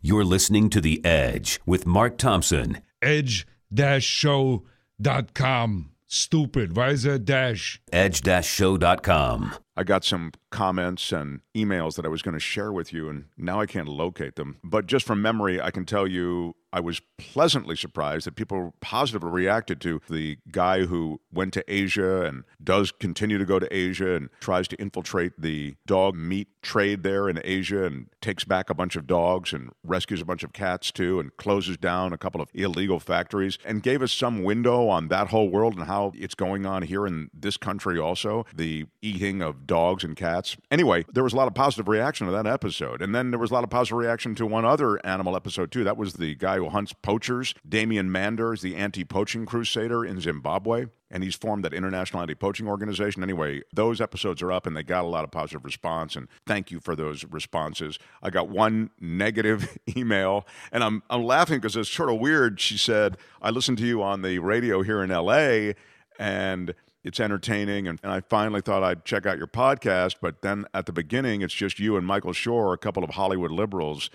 You're listening to The Edge with Mark Thompson. Edge-show.com. Stupid. Why is that dash? Edge-show.com. I got some comments and emails that I was going to share with you, and now I can't locate them. But just from memory, I can tell you I was pleasantly surprised that people positively reacted to the guy who went to Asia and does continue to go to Asia and tries to infiltrate the dog meat trade there in Asia and takes back a bunch of dogs and rescues a bunch of cats too and closes down a couple of illegal factories and gave us some window on that whole world and how it's going on here in this country also, the eating of dogs and cats. Anyway, there was a lot of positive reaction to that episode. And then there was a lot of positive reaction to one other animal episode too. That was the guy who hunts poachers. Damian Mander is the anti-poaching crusader in Zimbabwe, and he's formed that international anti-poaching organization. Anyway, those episodes are up, and they got a lot of positive response, and thank you for those responses. I got one negative email, and I'm laughing because it's sort of weird. She said, I listened to you on the radio here in L.A., and it's entertaining, and I finally thought I'd check out your podcast, but then at the beginning, it's just you and Michael Shore, a couple of Hollywood liberals,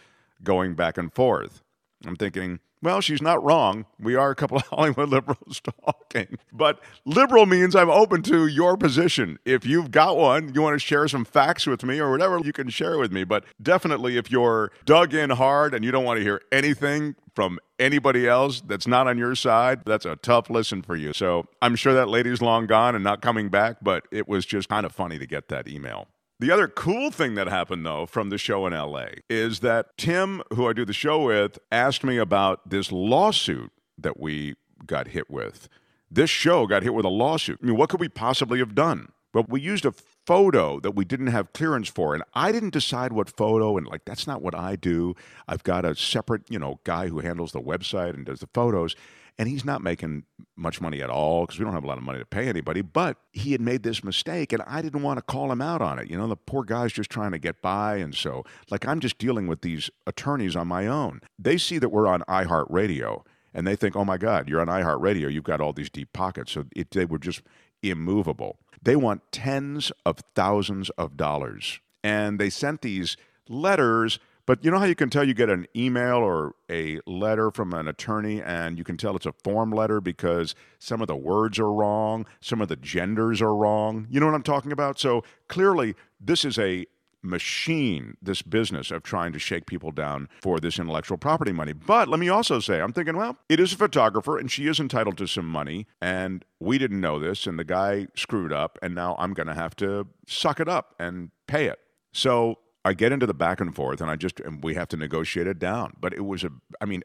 going back and forth. I'm thinking, well, she's not wrong. We are a couple of Hollywood liberals talking. But liberal means I'm open to your position. If you've got one, you want to share some facts with me or whatever, you can share with me. But definitely if you're dug in hard and you don't want to hear anything from anybody else that's not on your side, that's a tough listen for you. So I'm sure that lady's long gone and not coming back, but it was just kind of funny to get that email. The other cool thing that happened, though, from the show in L.A. is that Tim, who I do the show with, asked me about this lawsuit that we got hit with. This show got hit with a lawsuit. I mean, what could we possibly have done? Well, we used a photo that we didn't have clearance for, and I didn't decide what photo, and that's not what I do. I've got a separate, guy who handles the website and does the photos. And he's not making much money at all because we don't have a lot of money to pay anybody. But he had made this mistake, and I didn't want to call him out on it. The poor guy's just trying to get by. And so, I'm just dealing with these attorneys on my own. They see that we're on iHeartRadio, and they think, oh, my God, you're on iHeartRadio. You've got all these deep pockets. So they were just immovable. They want tens of thousands of dollars. And they sent these letters. But you know how you can tell you get an email or a letter from an attorney and you can tell it's a form letter because some of the words are wrong, some of the genders are wrong. You know what I'm talking about? So clearly this is a machine, this business of trying to shake people down for this intellectual property money. But let me also say, I'm thinking, well, it is a photographer and she is entitled to some money and we didn't know this and the guy screwed up and now I'm going to have to suck it up and pay it. So I get into the back and forth, and we have to negotiate it down. But it was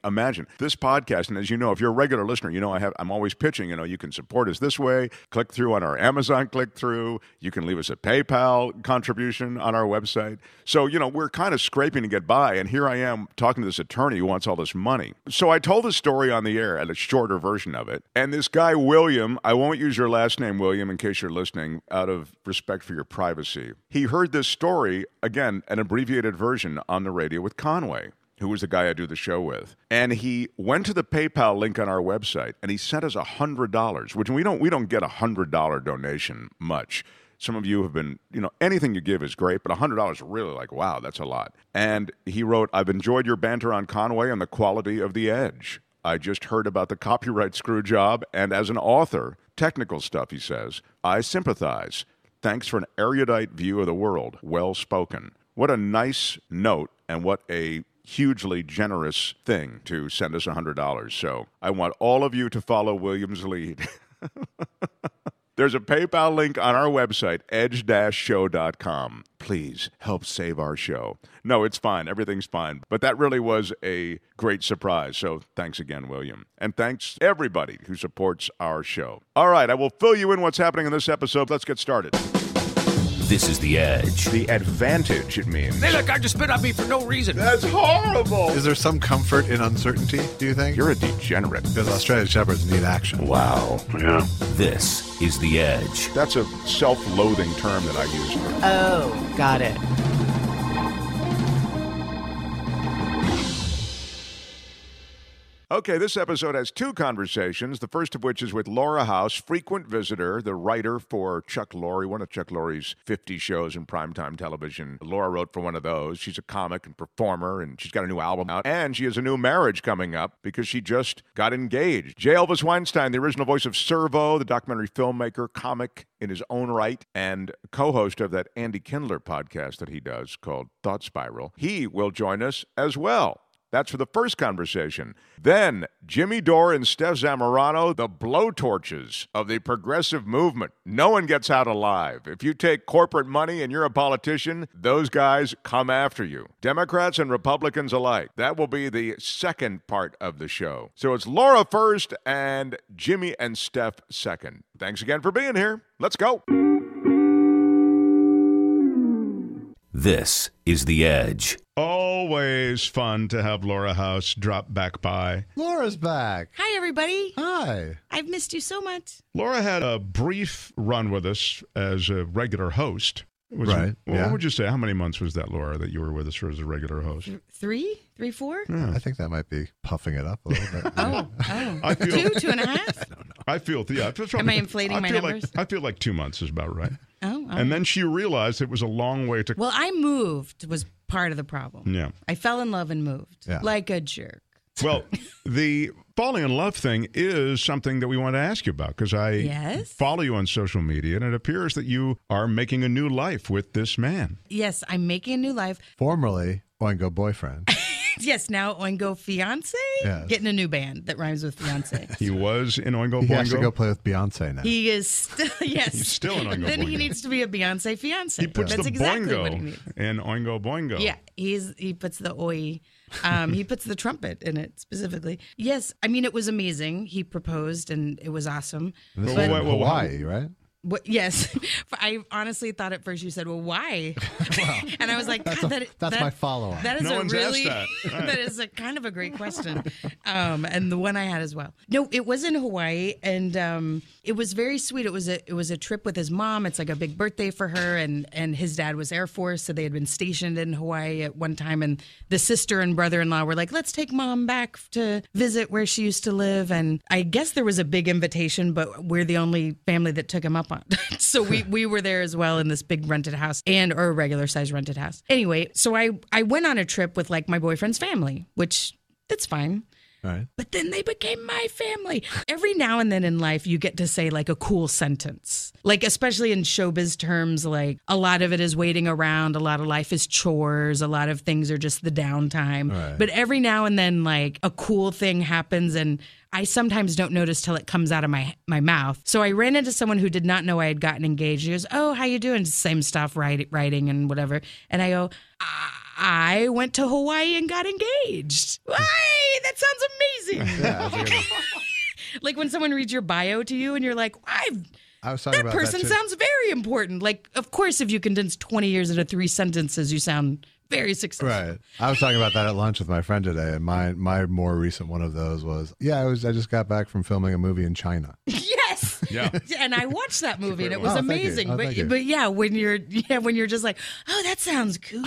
imagine this podcast, and as you know, if you're a regular listener, I'm always pitching, you can support us this way, click through on our Amazon click through, you can leave us a PayPal contribution on our website. So, we're kind of scraping to get by, and here I am talking to this attorney who wants all this money. So I told the story on the air, and a shorter version of it, and this guy, William, I won't use your last name, William, in case you're listening, out of respect for your privacy. He heard this story, again, an abbreviated version on the radio with Conway, who was the guy I do the show with. And he went to the PayPal link on our website and he sent us $100, which we don't get $100 donation much. Some of you have been, anything you give is great, but $100 is really wow, that's a lot. And he wrote, I've enjoyed your banter on Conway and the quality of the Edge. I just heard about the copyright screw job, and as an author, technical stuff, he says, I sympathize. Thanks for an erudite view of the world. Well spoken. What a nice note and what a hugely generous thing to send us $100. So I want all of you to follow William's lead. There's a PayPal link on our website, edge-show.com. Please help save our show. No, it's fine. Everything's fine. But that really was a great surprise. So thanks again, William. And thanks everybody who supports our show. All right, I will fill you in what's happening in this episode. Let's get started. This is The Edge. The advantage, it means. Hey, look, I just spit on me for no reason. That's horrible. Is there some comfort in uncertainty, do you think? You're a degenerate. Because Australian Shepherds need action. Wow. Yeah. This is The Edge. That's a self-loathing term that I use. Oh, got it. Okay, this episode has two conversations, the first of which is with Laura House, frequent visitor, the writer for Chuck Lorre, one of Chuck Lorre's 50 shows in primetime television. Laura wrote for one of those. She's a comic and performer, and she's got a new album out, and she has a new marriage coming up because she just got engaged. J. Elvis Weinstein, the original voice of Servo, the documentary filmmaker, comic in his own right, and co-host of that Andy Kindler podcast that he does called Thought Spiral. He will join us as well. That's for the first conversation. Then, Jimmy Dore and Stef Zamarrano, the blowtorches of the progressive movement. No one gets out alive. If you take corporate money and you're a politician, those guys come after you. Democrats and Republicans alike. That will be the second part of the show. So it's Laura first and Jimmy and Stef second. Thanks again for being here. Let's go. This is The Edge. Always fun to have Laura House drop back by. Laura's back. Hi, everybody. Hi. I've missed you so much. Laura had a brief run with us as a regular host. Right, yeah. What would you say? How many months was that, Laura, that you were with us as a regular host? 3, 4? Yeah. I think that might be puffing it up a little bit. I feel, 2.5? I don't know. I feel, yeah. Am I inflating my numbers? I feel like 2 months is about right. Oh. And then she realized it was a long way to... Well, I moved was part of the problem. Yeah. I fell in love and moved. Yeah. Like a jerk. Well, the falling in love thing is something that we want to ask you about because I follow you on social media, and it appears that you are making a new life with this man. Yes, I'm making a new life. Formerly Oingo boyfriend. Yes, now Oingo fiance. Yes. Getting a new band that rhymes with fiance. He was in Oingo He Boingo. has to go play with Beyonce now. He is still, yes. He's still in Oingo Then Boingo. he needs to be a Beyonce fiance. He puts That's the exactly boingo what he needs. in Oingo Boingo. Yeah, he puts the oi. He puts the trumpet in it specifically. Yes, I mean, it was amazing. He proposed and it was awesome. This is But- in Hawaii, right? Yes. I honestly thought at first you said, well, why? And I was like, God, That's my follow-up. That is No one's asked that. Right. that is a kind of a great question. And the one I had as well. No, it was in Hawaii, and it was very sweet. It was a trip with his mom. It's like a big birthday for her, and his dad was Air Force, so they had been stationed in Hawaii at one time, and the sister and brother-in-law were like, let's take mom back to visit where she used to live. And I guess there was a big invitation, but we're the only family that took him up on. So we were there as well in this big rented house or a regular size rented house. Anyway, so I went on a trip with like my boyfriend's family, which it's fine. Right. But then they became my family. Every now and then in life, you get to say like a cool sentence. Like, especially in showbiz terms, like a lot of it is waiting around. A lot of life is chores. A lot of things are just the downtime. Right. But every now and then, like a cool thing happens, and I sometimes don't notice till it comes out of my mouth. So I ran into someone who did not know I had gotten engaged. He goes, oh, how you doing? Same stuff, writing and whatever. And I go, I went to Hawaii and got engaged. Hey, that sounds amazing. Yeah, that's a good one. Like when someone reads your bio to you and you're like, I was talking that about person that too. sounds very important. Like, of course, if you condense 20 years into 3 sentences, you sound very successful. Right. I was talking about that at lunch with my friend today, and my more recent one of those was, I just got back from filming a movie in China. Yes. Yeah. And I watched that movie and it was Oh, thank you. amazing. Oh, thank you. But yeah, when you're just like, oh, that sounds cool.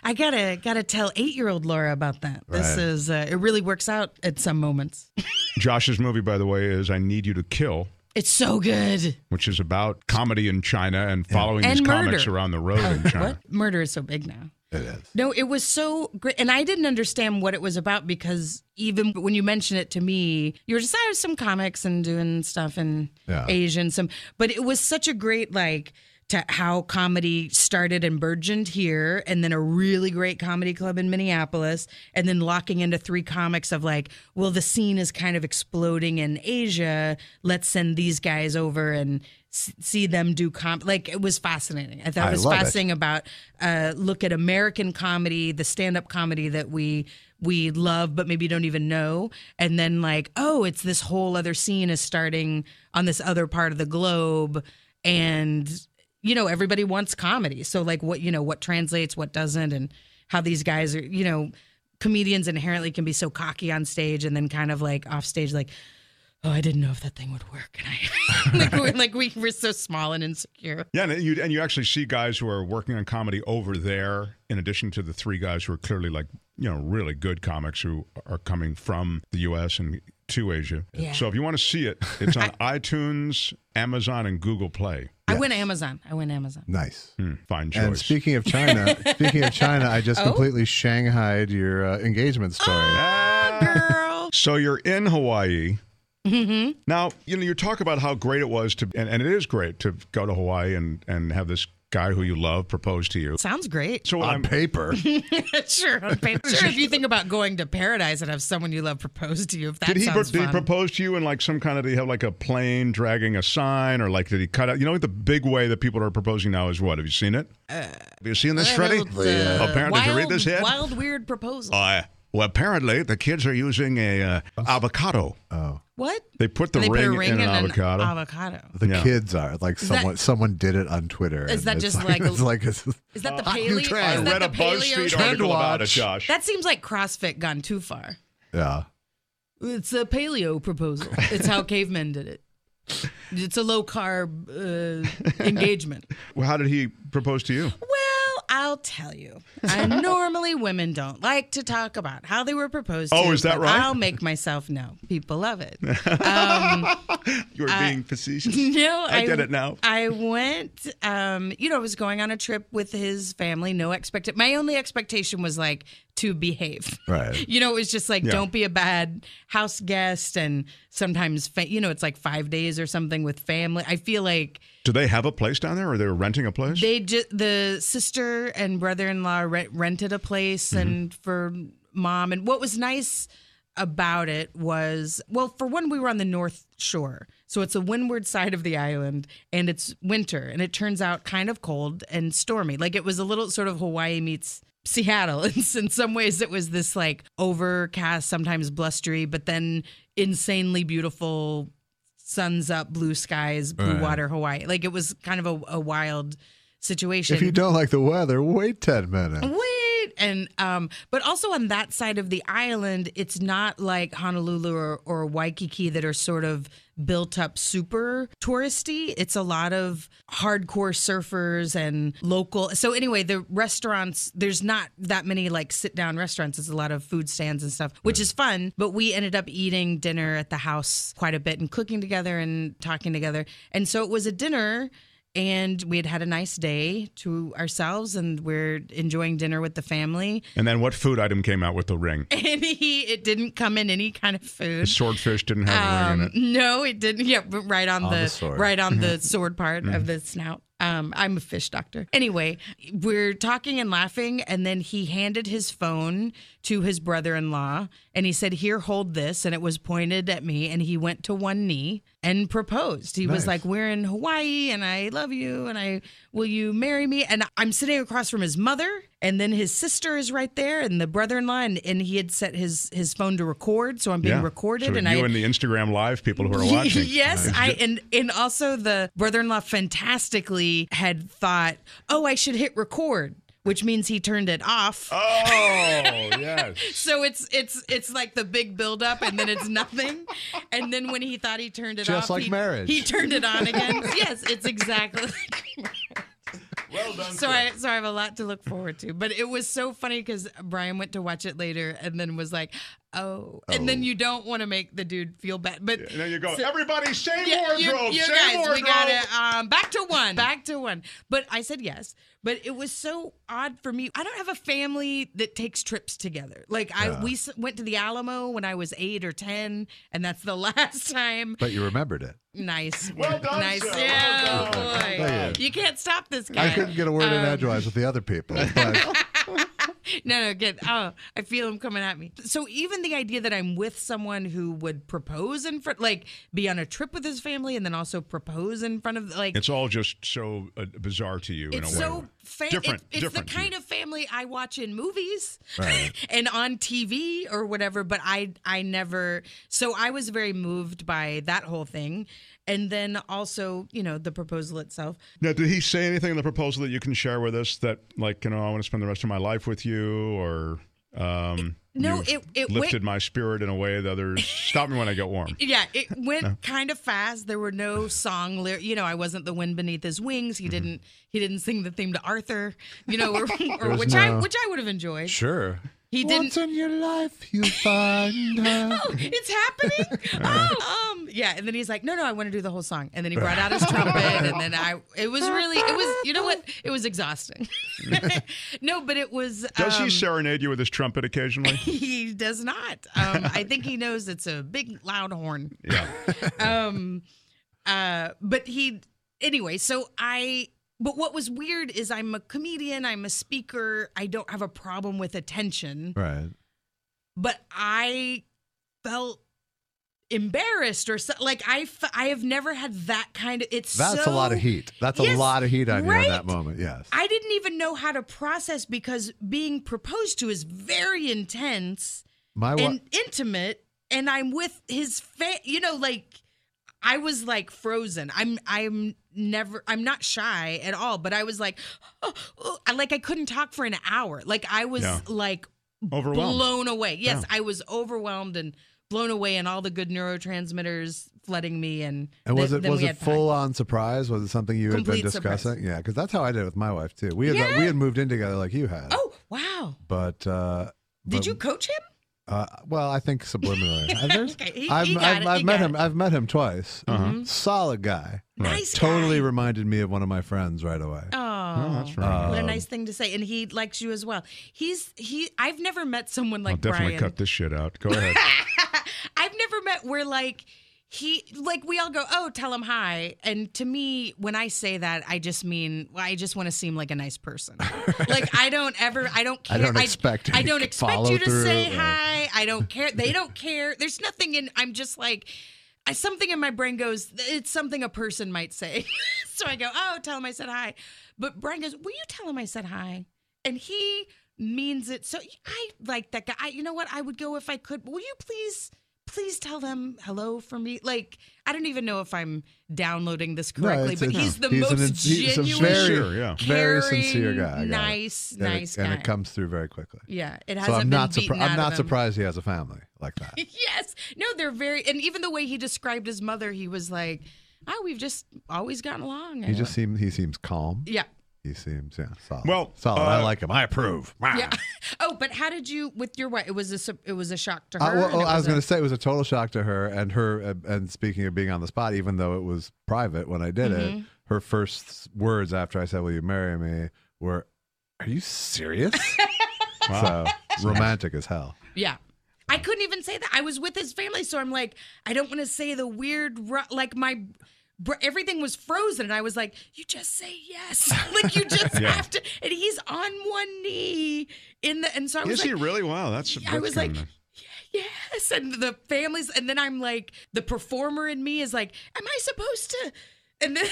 I gotta tell 8-year-old Laura about that. This Right. is it really works out at some moments. Josh's movie, by the way, is I Need You to Kill, It's so good. which is about comedy in China and following And these murder. comics around the road in China. What? Murder is so big now. It is. No, it was so great. And I didn't understand what it was about because even when you mentioned it to me, you were just, I was some comics and doing stuff in Asian, but it was such a great, like, to how comedy started and burgeoned here, and then a really great comedy club in Minneapolis, and then locking into 3 comics of like, well, the scene is kind of exploding in Asia. Let's send these guys over and see them do like, it was fascinating. I thought it was fascinating about look at American comedy, the stand-up comedy that we love but maybe don't even know, and then like, oh, it's this whole other scene is starting on this other part of the globe, and everybody wants comedy. So like what translates, what doesn't, and how these guys are, comedians inherently can be so cocky on stage and then kind of like off stage, like, oh, I didn't know if that thing would work. And we were so small and insecure. Yeah, and you actually see guys who are working on comedy over there, in addition to the three guys who are clearly really good comics who are coming from the U.S. and to Asia. Yeah. So if you want to see it, it's on iTunes, Amazon, and Google Play. I went Amazon. Nice. Fine choice. And speaking of China, I just completely shanghaied your engagement story. Oh, girl. So you're in Hawaii. Mm-hmm. Now, you talk about how great it was and it is great to go to Hawaii and have this guy who you love propose to you. Sounds great. So on paper. Sure, on paper. Sure, if you think about going to paradise and have someone you love propose to you, if that sounds fun. Did he propose to you in like some kind of, did he have like a plane dragging a sign, or like did he cut out? The big way that people are proposing now is what? Have you seen it? Have you seen this, Freddie? Apparently, to read this head? Wild, weird proposal. Well, apparently the kids are using a avocado. Oh. What? They put the ring in an avocado. The kids are like someone did it on Twitter. Is that just like is that the paleo? I read a BuzzFeed article about it, Josh. That seems like CrossFit gone too far. Yeah. It's a paleo proposal. It's how cavemen did it. It's a low carb engagement. Well, how did he propose to you? Well, I'll tell you. Normally women don't like to talk about how they were proposed to. Oh, is that right? I'll make myself know. People love it. You're being facetious. No, I get it now. I went, I was going on a trip with his family. My only expectation was like to behave. Right. It was just like, don't be a bad house guest. And sometimes, it's like 5 days or something with family. I feel like. Do they have a place down there, or they were renting a place? The sister and brother-in-law rented a place and for mom. And what was nice about it was, well, for one, we were on the North Shore. So it's a windward side of the island, and it's winter, and it turns out kind of cold and stormy. Like, it was a little sort of Hawaii meets Seattle. In some ways, it was this like overcast, sometimes blustery, but then insanely beautiful, sun's up, blue skies, blue water Hawaii. Like, it was kind of a wild situation. If you don't like the weather, wait 10 minutes. And but also on that side of the island, it's not like Honolulu or Waikiki that are sort of built up super touristy. It's a lot of hardcore surfers and local. So anyway, the restaurants, there's not that many like sit down restaurants. It's a lot of food stands and stuff, which is fun. But we ended up eating dinner at the house quite a bit and cooking together and talking together. And so it was a dinner. And we had a nice day to ourselves, and we're enjoying dinner with the family. And then what food item came out with the ring? And it didn't come in any kind of food. The swordfish didn't have a ring in it. No, it didn't. Yeah, but right on the sword. Right on the sword part of the snout. I'm a fish doctor. Anyway, we're talking and laughing, and then he handed his phone to his brother-in-law, and he said, "Here, hold this," and it was pointed at me, and he went to one knee and proposed. He was like, "We're in Hawaii, and I love you, and will you marry me?" And I'm sitting across from his mother, and then his sister is right there, and the brother-in-law, and he had set his phone to record, so I'm being recorded. So and you and the Instagram Live people who are watching. Yes, and also the brother-in-law fantastically had thought, "Oh, I should hit record," which means he turned it off. Oh, yes. So it's like the big buildup, and then it's nothing. And then when he thought he turned it off, just like marriage, he turned it on again. Yes, it's exactly like marriage. Well done. So I have a lot to look forward to. But it was so funny because Brian went to watch it later and then was like, oh. And then you don't want to make the dude feel bad. But and there you go. Everybody, same wardrobe. You same guys, wardrobe. we got it. Back to one. But I said yes. But it was so odd for me. I don't have a family that takes trips together. Like we went to the Alamo when I was 8 or 10, and that's the last time. But you remembered it. Nice. Well done, nice. sir. Yeah, Well boy. You can't stop this guy. I couldn't get a word in edgewise with the other people. But No, good. Oh, I feel him coming at me. So even the idea that I'm with someone who would propose in front, like be on a trip with his family and then also propose in front of, like. It's all just so bizarre to you in a way. It's so different. It's the kind of family I watch in movies right. and on TV or whatever, but I never. So I was very moved by that whole thing. And then also, the proposal itself. Now, did he say anything in the proposal that you can share with us that, like, I want to spend the rest of my life with you, or? No, it lifted my spirit in a way that others stop me when I get warm. Yeah, it went kind of fast. There were no song lyrics. I wasn't the wind beneath his wings. He didn't sing the theme to Arthur. Or which I would have enjoyed. Sure. He didn't. Once in your life you find her. Oh, it's happening. Yeah, and then he's like, no, I want to do the whole song. And then he brought out his trumpet, and then it was you know what? It was exhausting. No, but it was. Does he serenade you with his trumpet occasionally? He does not. I think he knows it's a big, loud horn. Yeah. But anyway, But what was weird is I'm a comedian, I'm a speaker, I don't have a problem with attention. Right. But I felt embarrassed or so, like I have never had that kind of, That's a lot of heat. That's a lot of heat on you in that moment, yes. I didn't even know how to process because being proposed to is very intense and intimate, and I'm with his I was like frozen. I'm not shy at all, but I was like, I couldn't talk for an hour. Like I was like overwhelmed, blown away. Yes, I was overwhelmed and blown away, and all the good neurotransmitters flooding me. And was it full on surprise? Was it something you had been discussing? Surprise. Yeah, because that's how I did it with my wife too. We had moved in together like you had. Oh wow! But did you coach him? Well, I think subliminally. Okay, I've met him twice. Solid guy. Nice guy. Totally reminded me of one of my friends right away. Oh, that's right. What a nice thing to say. And he likes you as well. I've never met someone like I'll definitely Brian. cut this shit out. Go ahead. I've never met where we all go, oh, tell him hi. And to me, when I say that, I just mean, I just want to seem like a nice person. Like I don't care. I don't expect you to say hi. I don't care. They don't care. There's nothing I'm just like, something in my brain goes, it's something a person might say. So I go, oh, tell him I said hi. But Brian goes, will you tell him I said hi? And he means it. So I like that guy. You know what? I would go if I could. Will you please tell them hello for me? Like, I don't even know if I'm downloading this correctly, but he's the most genuine, very sincere guy. Nice guy. And it comes through very quickly. Yeah, it So hasn't been beaten out of him. I'm not surprised he has a family like that. Yes. No, they're and even the way he described his mother, he was like, oh, we've just always gotten along. He seems calm. Yeah. He seems, solid. Well, solid. I like him. I approve. Yeah. Oh, but how did you with your wife? It was a shock to her. I was going to say it was a total shock to her. And speaking of being on the spot, even though it was private when I did it, her first words after I said, "Will you marry me?" were, "Are you serious?" So romantic as hell. Yeah. I couldn't even say that. I was with his family, so I'm like, I don't want to say the weird, like everything was frozen, and I was like, you just say yes. Like, you just have to. And he's on one knee and so I was he really? Wow, that's I was like, yes. And the families, and then I'm like, the performer in me is like, am I supposed to? And then,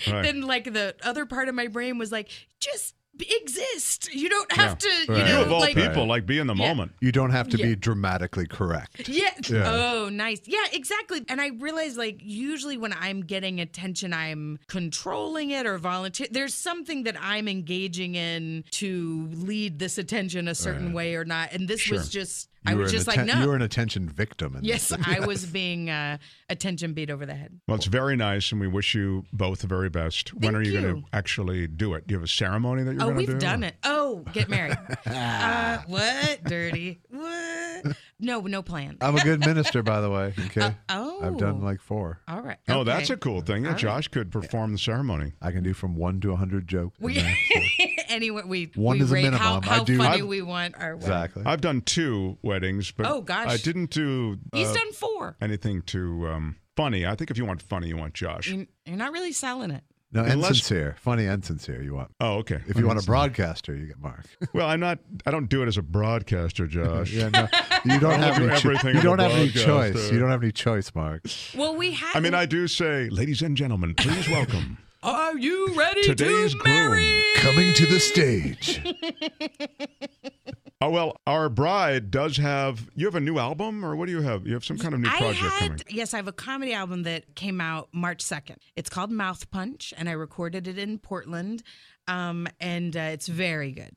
then like the other part of my brain was like, just exist. You don't have to, you of all people, like be in the moment. You don't have to be dramatically correct. Yeah. Oh, nice. Yeah, exactly. And I realized, like, usually when I'm getting attention, I'm controlling it or volunteer. There's something that I'm engaging in to lead this attention a certain way or not. And this was just, I was just like, no. You were an attention victim. Yes, I was being attention beat over the head. Well, it's very nice, and we wish you both the very best. When are you going to actually do it? Do you have a ceremony that you're going to do? Oh, we've done it. Oh, get married. What? Dirty. What? No plan. I'm a good minister, by the way. Okay. I've done like 4. All right. Oh, that's a cool thing. Yeah, Josh could perform the ceremony. I can do from 1 to 100 jokes. Anyway, we is a rate minimum. how funny we want our wedding. Exactly. I've done 2 weddings, but I didn't do. He's done 4. Anything too funny. I think if you want funny, you want Josh. You're not really selling it. No, and sincere. Funny and sincere you want. Oh, okay. If you want a broadcaster, you get Mark. Well, I don't do it as a broadcaster, Josh. You don't have any everything. You don't have any choice. You don't have any choice, Mark. Well, we have. I mean, I do say, ladies and gentlemen, please welcome. Are you ready Today's to marry? Coming to the stage. Oh, well, our bride does have, you have a new album, or what do you have? You have some kind of new project coming. Yes, I have a comedy album that came out March 2nd. It's called Mouth Punch, and I recorded it in Portland, and it's very good.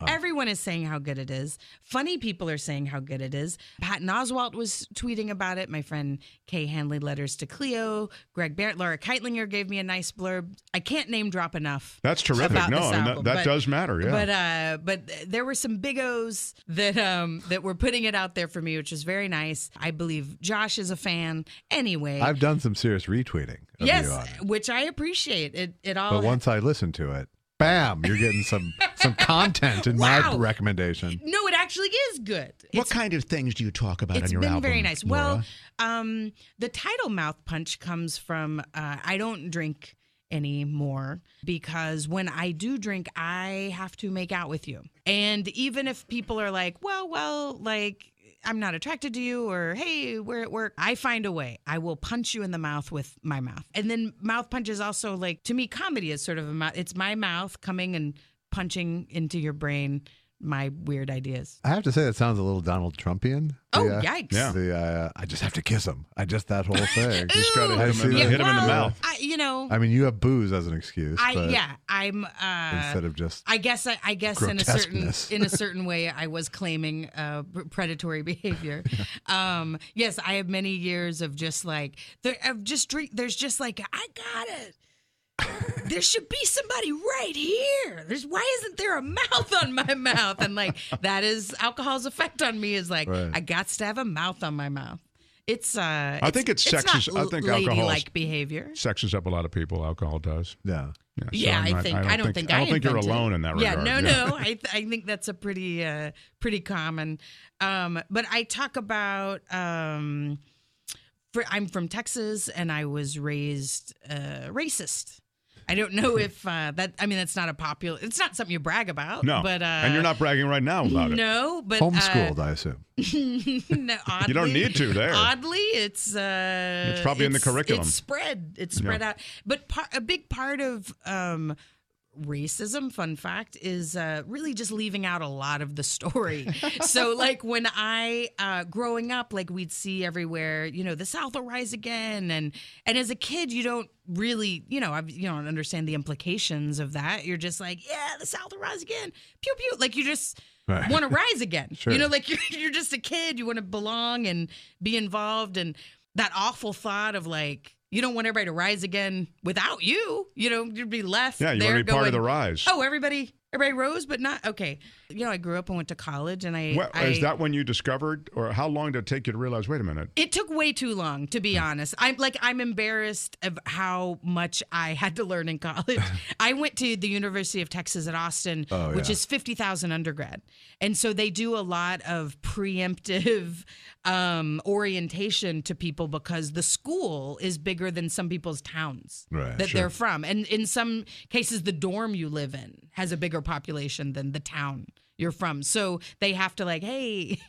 Everyone is saying how good it is. Funny people are saying how good it is. Patton Oswalt was tweeting about it. My friend Kay Hanley, Letters to Cleo. Greg Barrett, Laura Keitlinger gave me a nice blurb. I can't name drop enough. That's terrific. About No, this I mean, album, that does matter. Yeah. But there were some big O's that were putting it out there for me, which is very nice. I believe Josh is a fan. Anyway, I've done some serious retweeting. Yes, which I appreciate. It all. But once I listen to it, bam, you're getting some content in my recommendation. No, it actually is good. What kind of things do you talk about on your album? It's been very nice. Laura? Well, the title Mouth Punch comes from I don't drink anymore because when I do drink, I have to make out with you. And even if people are like, well, like, I'm not attracted to you, or hey, we're at work, I find a way. I will punch you in the mouth with my mouth. And then mouth punch is also, like, to me, comedy is sort of it's my mouth coming and punching into your brain my weird ideas. I have to say that sounds a little Donald Trumpian. Yikes. Yeah. I just have to kiss him. That whole thing. Just got to hit him in the mouth. I mean, you have booze as an excuse. I'm instead of just I guess in a certain way I was claiming predatory behavior. Yes, I have many years of just like there's just like I got it. There should be somebody right here. Why isn't there a mouth on my mouth? And like that is alcohol's effect on me is like I got to have a mouth on my mouth. I think it's sexist. I think ladylike behavior sexes up a lot of people. Alcohol does. Yeah. I don't think you're alone in that regard. No. I think that's a pretty common. But I talk about. I'm from Texas, and I was raised racist. I don't know if that's not it's not something you brag about. No, but and you're not bragging right now about it. No, but homeschooled, I assume. No, oddly, you don't need to there. Oddly, it's probably in the curriculum. It's spread out. But a big part of racism, fun fact, is really just leaving out a lot of the story. So like when I growing up, like we'd see everywhere, the South will rise again, and as a kid you don't really you don't understand the implications of that. You're just like, yeah, the South will rise again, pew pew, like you just want to rise again. Sure. Like you're just a kid, you want to belong and be involved, and that awful thought of like, you don't want everybody to rise again without you. You'd be left. Yeah, you want to be part of the rise. Oh, everybody rose, but not okay. I grew up and went to college, and is that when you discovered, or how long did it take you to realize? Wait a minute. It took way too long, to be honest. I'm embarrassed of how much I had to learn in college. I went to the University of Texas at Austin, which is 50,000 undergrad, and so they do a lot of preemptive orientation to people because the school is bigger than some people's towns they're from, and in some cases, the dorm you live in has a bigger population than the town you're from. So they have to like, hey,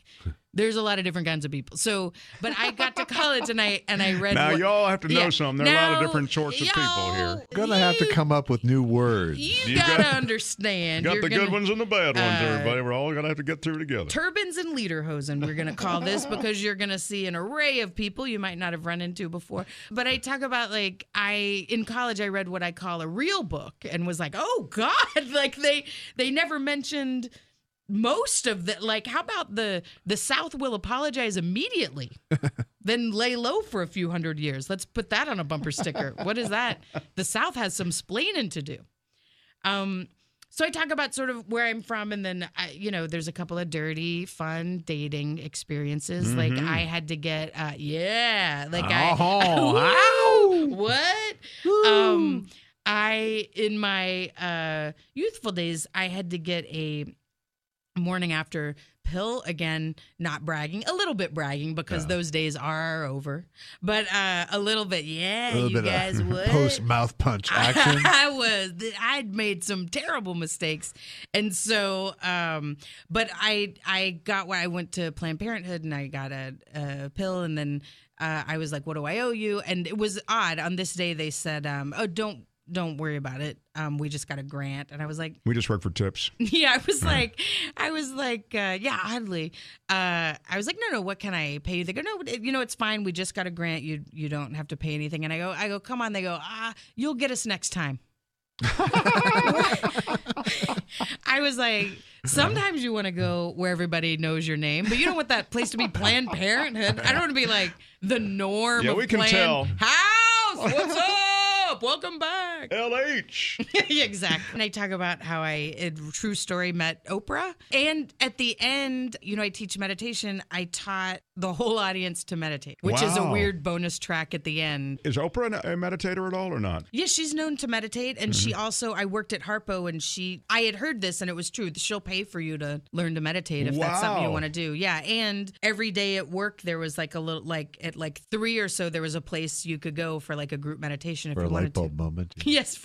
there's a lot of different kinds of people. So, but I got to college and I read. Now you all have to know something. There are a lot of different sorts of people here. Gonna have to come up with new words. You gotta understand. Got the good ones and the bad ones, everybody. We're all gonna have to get through together. Turbans and lederhosen, we're gonna call this, because you're gonna see an array of people you might not have run into before. But I talk about like in college I read what I call a real book and was like, oh God, like they never mentioned most of the, like, how about the South will apologize immediately, then lay low for a few hundred years. Let's put that on a bumper sticker. What is that? The South has some splaining to do. So I talk about sort of where I'm from, and then there's a couple of dirty, fun dating experiences. Mm-hmm. Like I had to get, what? In my youthful days, I had to get a morning after pill, again, not bragging, a little bit bragging because those days are over, but a little bit, you guys would. Post mouth punch action. I'd made some terrible mistakes. And so, but I went to Planned Parenthood and I got a pill, and then I was like, what do I owe you? And it was odd. On this day, they said, don't worry about it. We just got a grant. And I was like, we just work for tips. Yeah, I was like, oddly. I was like, no, what can I pay you? They go, no, it's fine. We just got a grant. You don't have to pay anything. And I go, come on. They go, you'll get us next time. I was like, sometimes you want to go where everybody knows your name, but you don't want that place to be Planned Parenthood. I don't want to be like the norm Yeah, of we can Planned tell. House. What's up? Welcome back. LH. Yeah, exactly. And I talk about how I, true story, met Oprah. And at the end, I teach meditation. I taught the whole audience to meditate, which is a Wow. weird bonus track at the end. Is Oprah a meditator at all or not? Yeah, she's known to meditate. And she also, I worked at Harpo and I had heard this and it was true. She'll pay for you to learn to meditate if that's something you Wow. want to do. Yeah. And every day at work, there was like a little, at 3 or so, there was a place you could go for like a group meditation if For you a light wanted to. bulb moment. Yes,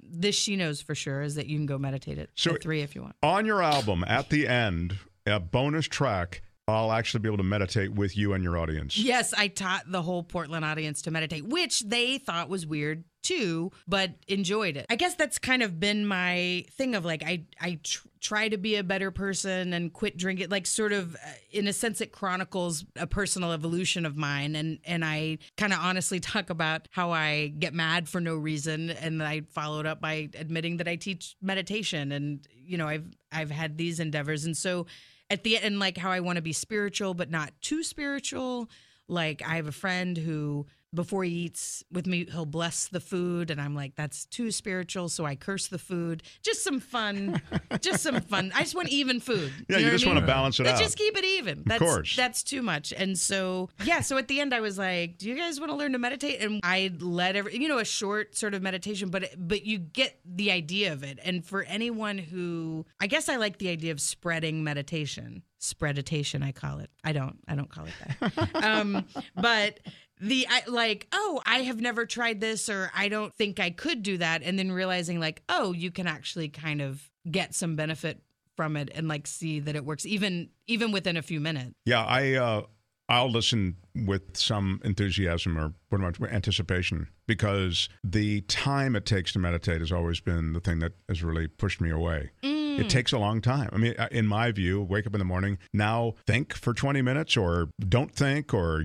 this she knows for sure is that you can go meditate at 3 if you want. On your album, at the end, a bonus track, I'll actually be able to meditate with you and your audience. Yes, I taught the whole Portland audience to meditate, which they thought was weird too, but enjoyed it. I guess that's kind of been my thing of like, I try to be a better person and quit drinking, like sort of in a sense it chronicles a personal evolution of mine. And I kind of honestly talk about how I get mad for no reason. And I followed up by admitting that I teach meditation and, I've had these endeavors. And so at the end, like how I want to be spiritual, but not too spiritual. Like I have a friend who, before he eats with me, he'll bless the food. And I'm like, that's too spiritual. So I curse the food. Just some fun. I just want even food. Yeah, you just want to balance it Let's out. just keep it even. Of course. That's too much. And so at the end I was like, do you guys want to learn to meditate? And I led a short sort of meditation, but you get the idea of it. And for anyone who, I guess I like the idea of spreading meditation. Spreaditation, I call it. I don't call it that. But I have never tried this, or I don't think I could do that. And then realizing like, oh, you can actually kind of get some benefit from it and like see that it works even within a few minutes. Yeah, I'll listen with some enthusiasm or anticipation because the time it takes to meditate has always been the thing that has really pushed me away. It takes a long time. I mean, in my view, wake up in the morning, now think for 20 minutes or don't think or,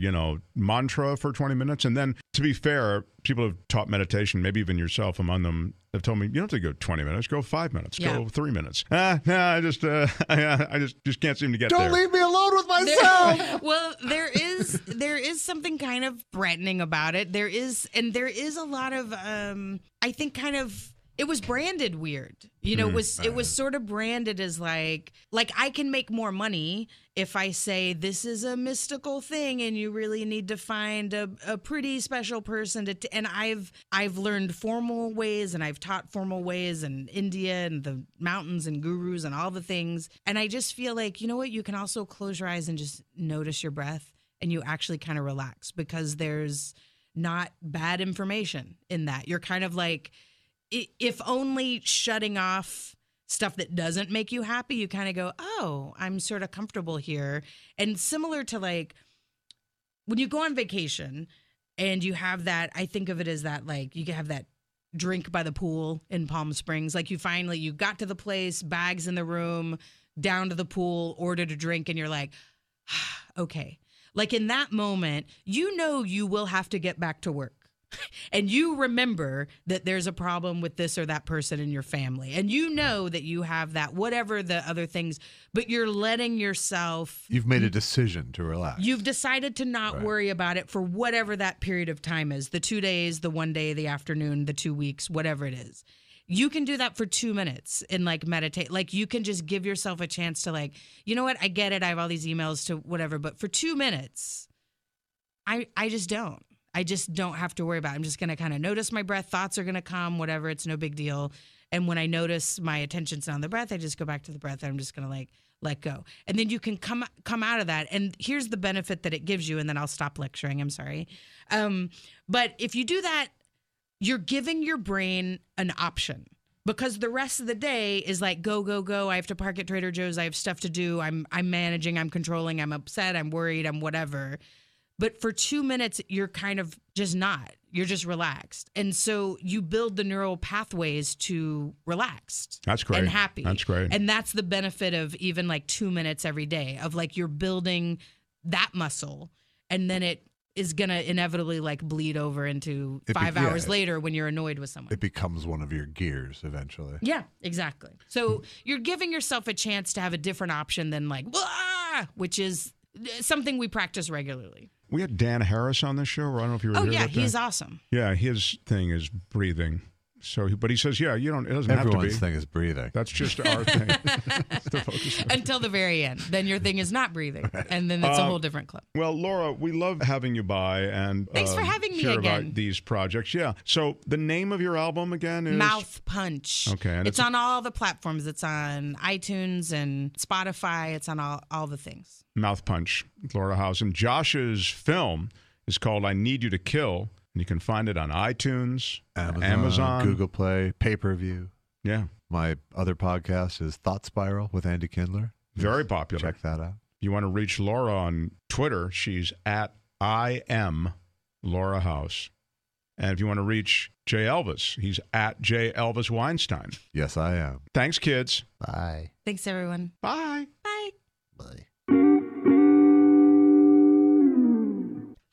mantra for 20 minutes. And then to be fair, people have taught meditation, maybe even yourself among them, have told me, you don't have to go 20 minutes, go 5 minutes, go 3 minutes. I just can't seem to get there. Don't leave me alone with myself. Well, there is something kind of threatening about it. There is a lot of, I think kind of, it was branded weird. It was sort of branded as like I can make more money if I say this is a mystical thing and you really need to find a pretty special person and I've learned formal ways and I've taught formal ways in India and the mountains and gurus and all the things. And I just feel like, you know what, you can also close your eyes and just notice your breath and you actually kind of relax because there's not bad information in that. You're kind of like, if only shutting off stuff that doesn't make you happy, you kind of go, oh, I'm sort of comfortable here. And similar to like when you go on vacation and you have that, I think of it as that, like you can have that drink by the pool in Palm Springs. Like you got to the place, bags in the room, down to the pool, ordered a drink, and you're like, okay. Like in that moment, you will have to get back to work. And you remember that there's a problem with this or that person in your family. And you know that you have that, whatever the other things, but you're letting yourself. You've made a decision to relax. You've decided to not worry about it for whatever that period of time is. The 2 days, the 1 day, the afternoon, the 2 weeks, whatever it is. You can do that for 2 minutes and like meditate. Like you can just give yourself a chance to like, you know what? I get it. I have all these emails to whatever, but for 2 minutes, I just don't. I just don't have to worry about it. I'm just going to kind of notice my breath. Thoughts are going to come, whatever. It's no big deal. And when I notice my attention's on the breath, I just go back to the breath and I'm just going to like let go. And then you can come out of that. And here's the benefit that it gives you. And then I'll stop lecturing. I'm sorry. But if you do that, you're giving your brain an option. Because the rest of the day is like, go, go, go. I have to park at Trader Joe's. I have stuff to do. I'm managing. I'm controlling. I'm upset. I'm worried. I'm whatever. But for 2 minutes, you're kind of just not. You're just relaxed. And so you build the neural pathways to relaxed. That's great. And happy. That's great. And that's the benefit of even like 2 minutes every day of like you're building that muscle. And then it is going to inevitably like bleed over into 5 hours later when you're annoyed with someone. It becomes one of your gears eventually. Yeah, exactly. So you're giving yourself a chance to have a different option than like, "Wah!" which is something we practice regularly. We had Dan Harris on the show. I don't know if you were here. Oh, yeah, that day. he's awesome. Yeah, his thing is breathing. So, but he says, it doesn't have to be. Everyone's thing is breathing. That's just our thing. Until the very end. Then your thing is not breathing. And then it's a whole different club. Well, Laura, we love having you by. And thanks for having me hear again. about these projects. Yeah. So the name of your album again is? Mouth Punch. Okay. And it's on all the platforms. It's on iTunes and Spotify. It's on all the things. Mouth Punch, Laura Housen. Josh's film is called I Need You to Kill. And you can find it on iTunes, Amazon, Google Play, pay-per-view. Yeah. My other podcast is Thought Spiral with Andy Kindler. Very popular. Check that out. You want to reach Laura on Twitter, she's at I am Laura House. And if you want to reach J. Elvis, he's at J. Elvis Weinstein. Yes, I am. Thanks, kids. Bye. Thanks, everyone. Bye. Bye. Bye.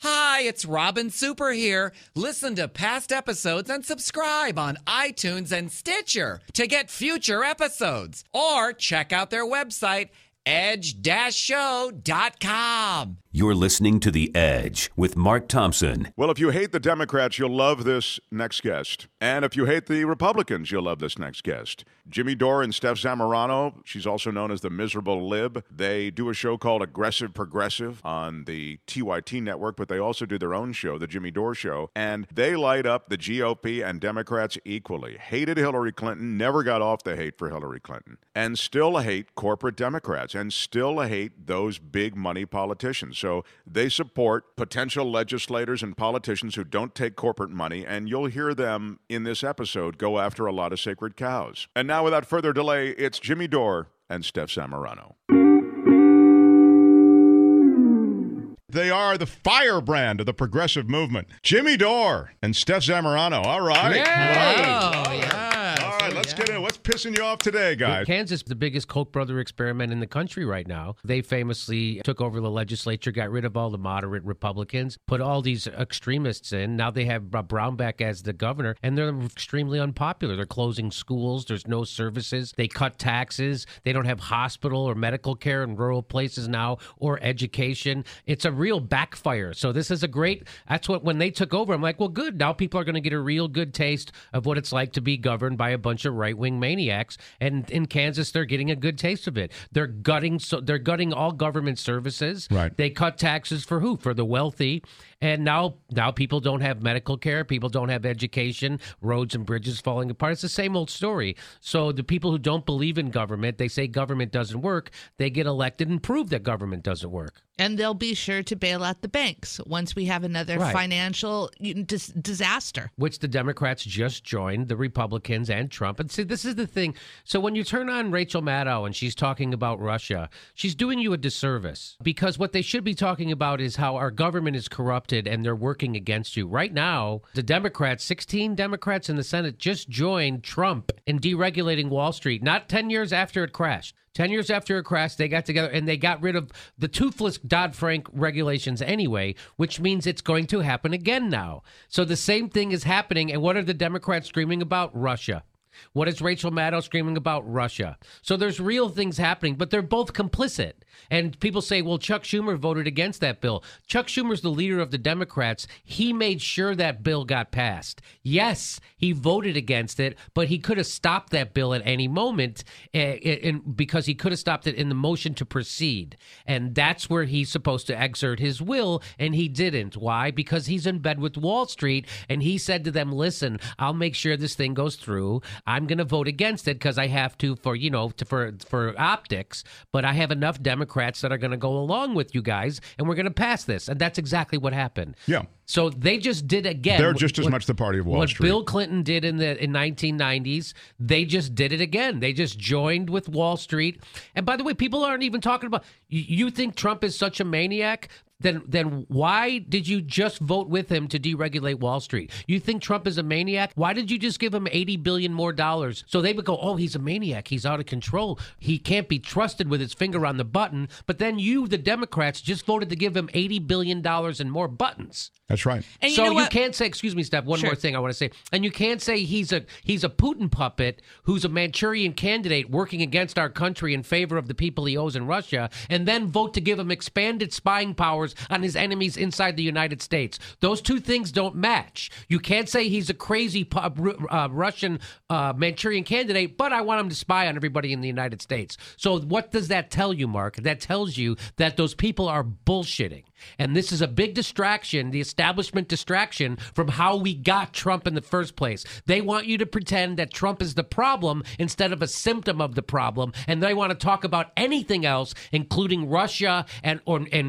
Hi, it's Robin Super here. Listen to past episodes and subscribe on iTunes and Stitcher to get future episodes. Or check out their website, edge-show.com. You're listening to The Edge with Mark Thompson. Well, if you hate the Democrats, you'll love this next guest. And if you hate the Republicans, you'll love this next guest. Jimmy Dore and Stef Zamarrano, she's also known as the Miserable Lib. They do a show called Aggressive Progressive on the TYT network, but they also do their own show, The Jimmy Dore Show. And they light up the GOP and Democrats equally. Hated Hillary Clinton, never got off the hate for Hillary Clinton. And still hate corporate Democrats, and still hate those big money politicians. So they support potential legislators and politicians who don't take corporate money, and you'll hear them in this episode go after a lot of sacred cows. And now, without further delay, it's Jimmy Dore and Stef Zamarrano. They are the firebrand of the progressive movement. Jimmy Dore and Stef Zamarrano. All right. All right, let's get in. What's pissing you off today, guys? Kansas, the biggest Koch brother experiment in the country right now. They famously took over the legislature, got rid of all the moderate Republicans, put all these extremists in. Now they have Brownback as the governor, and they're extremely unpopular. They're closing schools. There's no services. They cut taxes. They don't have hospital or medical care in rural places now, or education. It's a real backfire. So this is a great, that's what, when they took over, I'm like, well, good. Now people are going to get a real good taste of what it's like to be governed by a bunch of right-wing maniacs. And in Kansas, they're getting a good taste of it. They're gutting all government services. Right. They cut taxes for who? For the wealthy. And now people don't have medical care. People don't have education. Roads and bridges falling apart. It's the same old story. So the people who don't believe in government, they say government doesn't work. They get elected and prove that government doesn't work. And they'll be sure to bail out the banks once we have another financial disaster. Which the Democrats just joined, the Republicans and Trump. And see, this is the thing. So when you turn on Rachel Maddow and she's talking about Russia, she's doing you a disservice. Because what they should be talking about is how our government is corrupted and they're working against you. Right now, the Democrats, 16 Democrats in the Senate, just joined Trump in deregulating Wall Street, not 10 years after it crashed. 10 years after it crashed, they got together and they got rid of the toothless Dodd-Frank regulations anyway, which means it's going to happen again now. So the same thing is happening. And what are the Democrats screaming about? Russia. What is Rachel Maddow screaming about? Russia. So there's real things happening, but they're both complicit. And people say, well, Chuck Schumer voted against that bill. Chuck Schumer's the leader of the Democrats. He made sure that bill got passed. Yes, he voted against it, but he could have stopped that bill at any moment because he could have stopped it in the motion to proceed. And that's where he's supposed to exert his will, and he didn't. Why? Because he's in bed with Wall Street, and he said to them, listen, I'll make sure this thing goes through. I'm going to vote against it because I have to for optics, but I have enough Democrats that are going to go along with you guys, and we're going to pass this. And that's exactly what happened. Yeah. So they just did again. They're just as much the party of Wall Street. What Bill Clinton did in 1990s, they just did it again. They just joined with Wall Street. And by the way, people aren't even talking about, you think Trump is such a maniac? then why did you just vote with him to deregulate Wall Street? You think Trump is a maniac? Why did you just give him $80 billion more dollars? So they would go, oh, he's a maniac. He's out of control. He can't be trusted with his finger on the button. But then you, the Democrats, just voted to give him $80 billion and more buttons. That's right. And so you can't say, excuse me, Steph, one more thing I want to say. And you can't say he's a Putin puppet who's a Manchurian candidate working against our country in favor of the people he owes in Russia, and then vote to give him expanded spying powers on his enemies inside the United States. Those two things don't match. You can't say he's a crazy Russian Manchurian candidate, but I want him to spy on everybody in the United States. So what does that tell you, Mark? That tells you that those people are bullshitting. And this is a big distraction, the establishment distraction from how we got Trump in the first place. They want you to pretend that Trump is the problem instead of a symptom of the problem. And they want to talk about anything else, including Russia and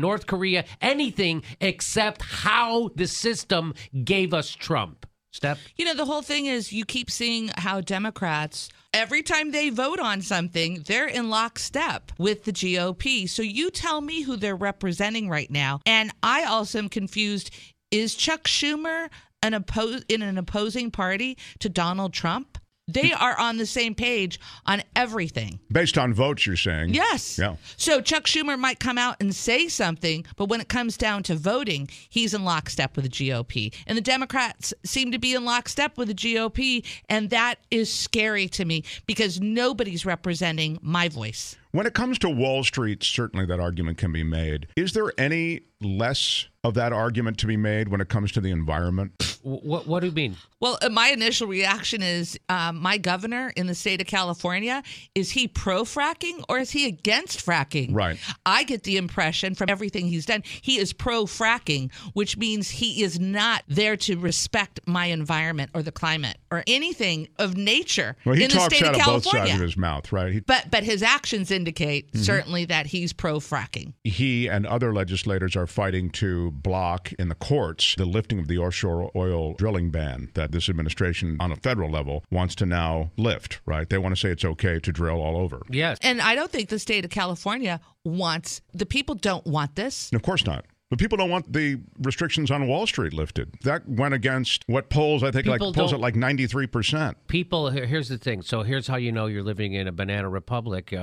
North Korea, anything except how the system gave us Trump. Steph? You know, the whole thing is you keep seeing how Democrats, every time they vote on something, they're in lockstep with the GOP. So you tell me who they're representing right now. And I also am confused. Is Chuck Schumer in an opposing party to Donald Trump? They are on the same page on everything. Based on votes, you're saying? Yes. Yeah. So Chuck Schumer might come out and say something, but when it comes down to voting, he's in lockstep with the GOP. And the Democrats seem to be in lockstep with the GOP, and that is scary to me because nobody's representing my voice. When it comes to Wall Street, certainly that argument can be made. Is there any less of that argument to be made when it comes to the environment? What do you mean? Well, my initial reaction is my governor in the state of California, is he pro-fracking or is he against fracking? Right. I get the impression from everything he's done, he is pro-fracking, which means he is not there to respect my environment or the climate or anything of nature in the state of California. Well, he talks out of both sides of his mouth, right? But his actions indicate certainly that he's pro-fracking. He and other legislators are fighting to block in the courts the lifting of the offshore oil drilling ban that this administration on a federal level wants to now lift, right? They want to say it's okay to drill all over. Yes. And I don't think the state of California the people don't want this. Of course not. But people don't want the restrictions on Wall Street lifted. That went against what polls, I think, polls at like 93%. People, here's the thing. So here's how you know you're living in a banana republic.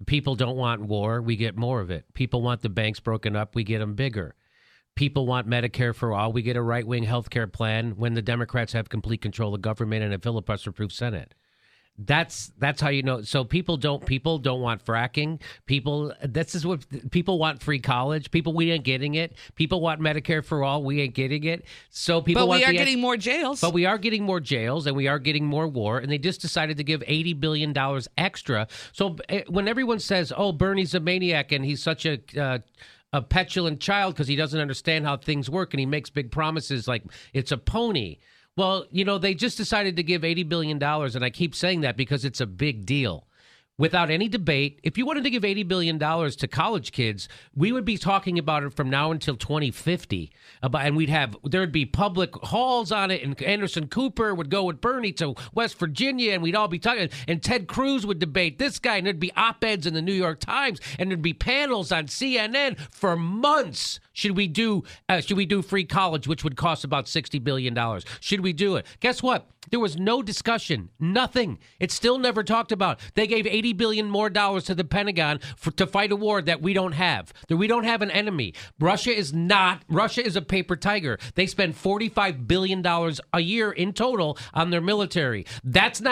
People don't want war. We get more of it. People want the banks broken up. We get them bigger. People want Medicare for all. We get a right-wing health care plan when the Democrats have complete control of government and a filibuster-proof Senate. That's how you know. So people don't want fracking. This is what people want: free college. We ain't getting it. People want Medicare for all. We ain't getting it. So people. But we are getting more jails. But we are getting more jails, and we are getting more war. And they just decided to give $80 billion extra. So when everyone says, "Oh, Bernie's a maniac and he's such a petulant child because he doesn't understand how things work and he makes big promises like it's a pony." Well, you know, they just decided to give $80 billion, and I keep saying that because it's a big deal. Without any debate, if you wanted to give $80 billion to college kids, we would be talking about it from now until 2050. And there'd be public halls on it, and Anderson Cooper would go with Bernie to West Virginia, and we'd all be talking. And Ted Cruz would debate this guy, and there'd be op-eds in the New York Times, and there'd be panels on CNN for months. Should we do free college, which would cost about $60 billion? Should we do it? Guess what? There was no discussion, nothing. It's still never talked about. They gave $80 billion more to the Pentagon to fight a war that we don't have. That we don't have an enemy. Russia is a paper tiger. They spend $45 billion a year in total on their military. That's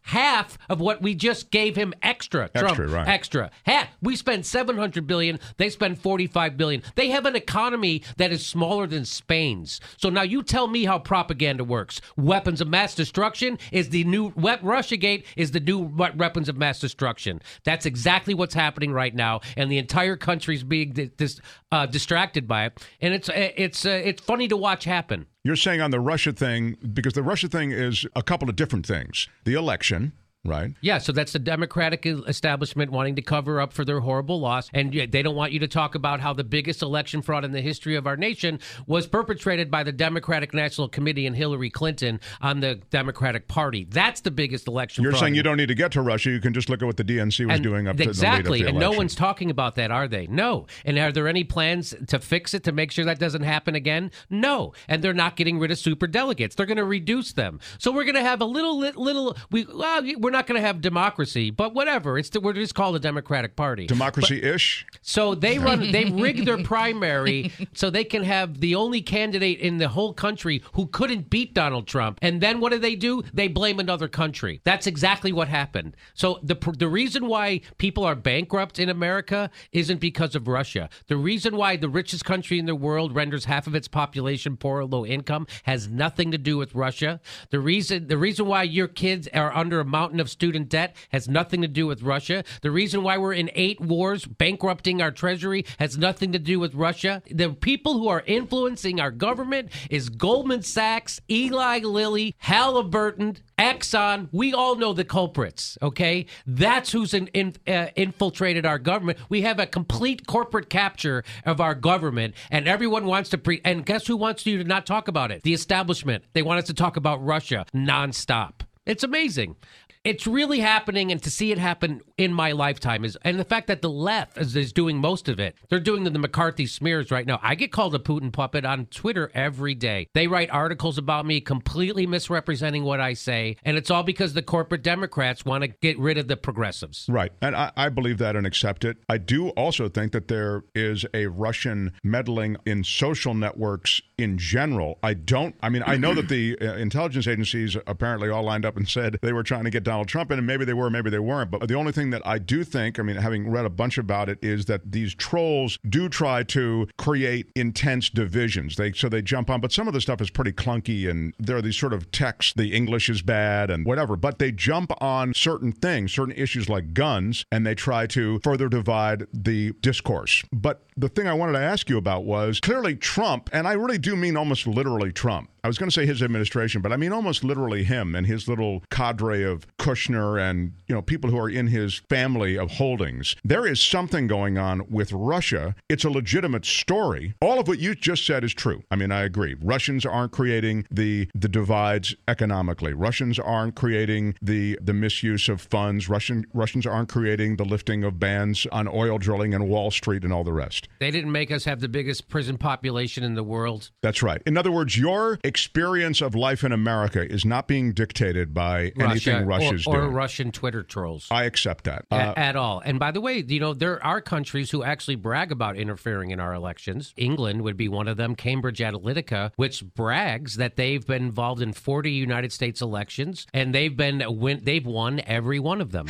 half of what we just gave him extra. Trump, right. Extra. Half. We spend $700 billion. They spend $45 billion. They have an economy that is smaller than Spain's. So now you tell me how propaganda works. Weapons of mass destruction is the new Russiagate is the new weapons of mass destruction. That's exactly what's happening right now, and the entire country's being distracted by it. And it's funny to watch happen. You're saying on the Russia thing, because the Russia thing is a couple of different things. The election, right? Yeah, so that's the Democratic establishment wanting to cover up for their horrible loss. And they don't want you to talk about how the biggest election fraud in the history of our nation was perpetrated by the Democratic National Committee and Hillary Clinton on the Democratic Party. That's the biggest election fraud. You're saying you don't need to get to Russia. You can just look at what the DNC was doing up to the lead up to the election. And no one's talking about that, are they? No. And are there any plans to fix it, to make sure that doesn't happen again? No. And they're not getting rid of superdelegates. They're going to reduce them. So we're going to have a we're not going to have democracy, but whatever. We're just called a Democratic Party. Democracy-ish? So they rig their primary so they can have the only candidate in the whole country who couldn't beat Donald Trump. And then what do? They blame another country. That's exactly what happened. So the reason why people are bankrupt in America isn't because of Russia. The reason why the richest country in the world renders half of its population poor or low income has nothing to do with Russia. The reason why your kids are under a mountain of student debt has nothing to do with Russia. The reason why we're in 8 wars, bankrupting our treasury, has nothing to do with Russia. The people who are influencing our government is Goldman Sachs, Eli Lilly, Halliburton, Exxon. We all know the culprits, okay? That's who's infiltrated our government. We have a complete corporate capture of our government, and everyone wants to and guess who wants you to not talk about it? The establishment. They want us to talk about Russia nonstop. It's amazing. It's really happening, and to see it happen in my lifetime and the fact that the left is doing most of it. They're doing the McCarthy smears right now. I get called a Putin puppet on Twitter every day. They write articles about me completely misrepresenting what I say, and it's all because the corporate Democrats want to get rid of the progressives. Right, and I believe that and accept it. I do also think that there is a Russian meddling in social networks in general. I know that the intelligence agencies apparently all lined up and said they were trying to get Donald Trump in, and maybe they were, maybe they weren't. But the only thing that I do think, having read a bunch about it, is that these trolls do try to create intense divisions. They jump on, but some of the stuff is pretty clunky, and there are these sort of texts, the English is bad and whatever, but they jump on certain things, certain issues like guns, and they try to further divide the discourse. But the thing I wanted to ask you about was clearly Trump, and I really do mean almost literally Trump. I was going to say his administration, but I mean almost literally him and his little cadre of Kushner and, people who are in his family of holdings. There is something going on with Russia. It's a legitimate story. All of what you just said is true. I agree. Russians aren't creating the divides economically. Russians aren't creating the misuse of funds. Russians aren't creating the lifting of bans on oil drilling and Wall Street and all the rest. They didn't make us have the biggest prison population in the world. That's right. In other words, your experience of life in America is not being dictated by anything Russia's doing. Or Russian Twitter trolls. I accept that. At all. And by the way, there are countries who actually brag about interfering in our elections. England would be one of them. Cambridge Analytica, which brags that they've been involved in 40 United States elections, and they've won every one of them.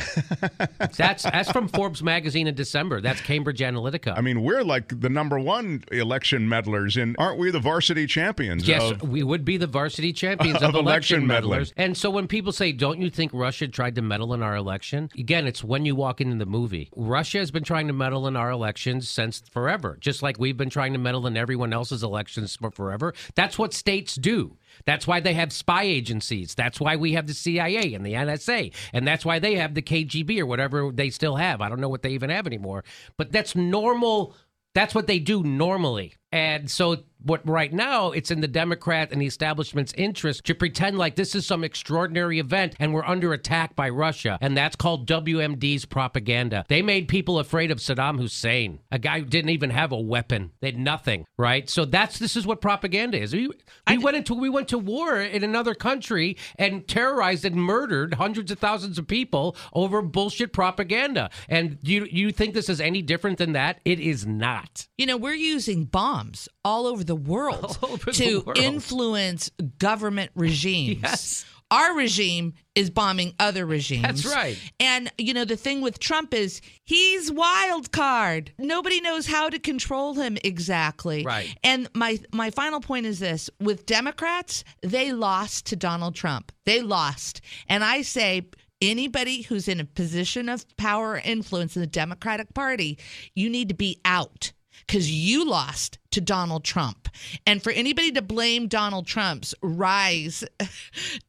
That's from Forbes magazine in December. That's Cambridge Analytica. We're like the number one election meddlers, and aren't we the varsity champions? Yes, we would be the varsity champions of election meddlers. And so when people say, don't you think Russia tried to meddle in our election? Again, it's when you walk into the movie. Russia has been trying to meddle in our elections since forever, just like we've been trying to meddle in everyone else's elections for forever. That's what states do. That's why they have spy agencies. That's why we have the CIA and the NSA. And that's why they have the KGB or whatever they still have. I don't know what they even have anymore. But that's normal. That's what they do normally. And so right now, it's in the Democrat and the establishment's interest to pretend like this is some extraordinary event and we're under attack by Russia. And that's called WMD's propaganda. They made people afraid of Saddam Hussein, a guy who didn't even have a weapon. They had nothing, right? So this is what propaganda is. We went to war in another country and terrorized and murdered hundreds of thousands of people over bullshit propaganda. And you think this is any different than that? It is not. We're using bombs all over the world to influence government regimes. Yes. Our regime is bombing other regimes. That's right. And, the thing with Trump is he's wild card. Nobody knows how to control him exactly. Right. And my final point is this. With Democrats, they lost to Donald Trump. They lost. And I say anybody who's in a position of power or influence in the Democratic Party, you need to be out. Because you lost to Donald Trump. And for anybody to blame Donald Trump's rise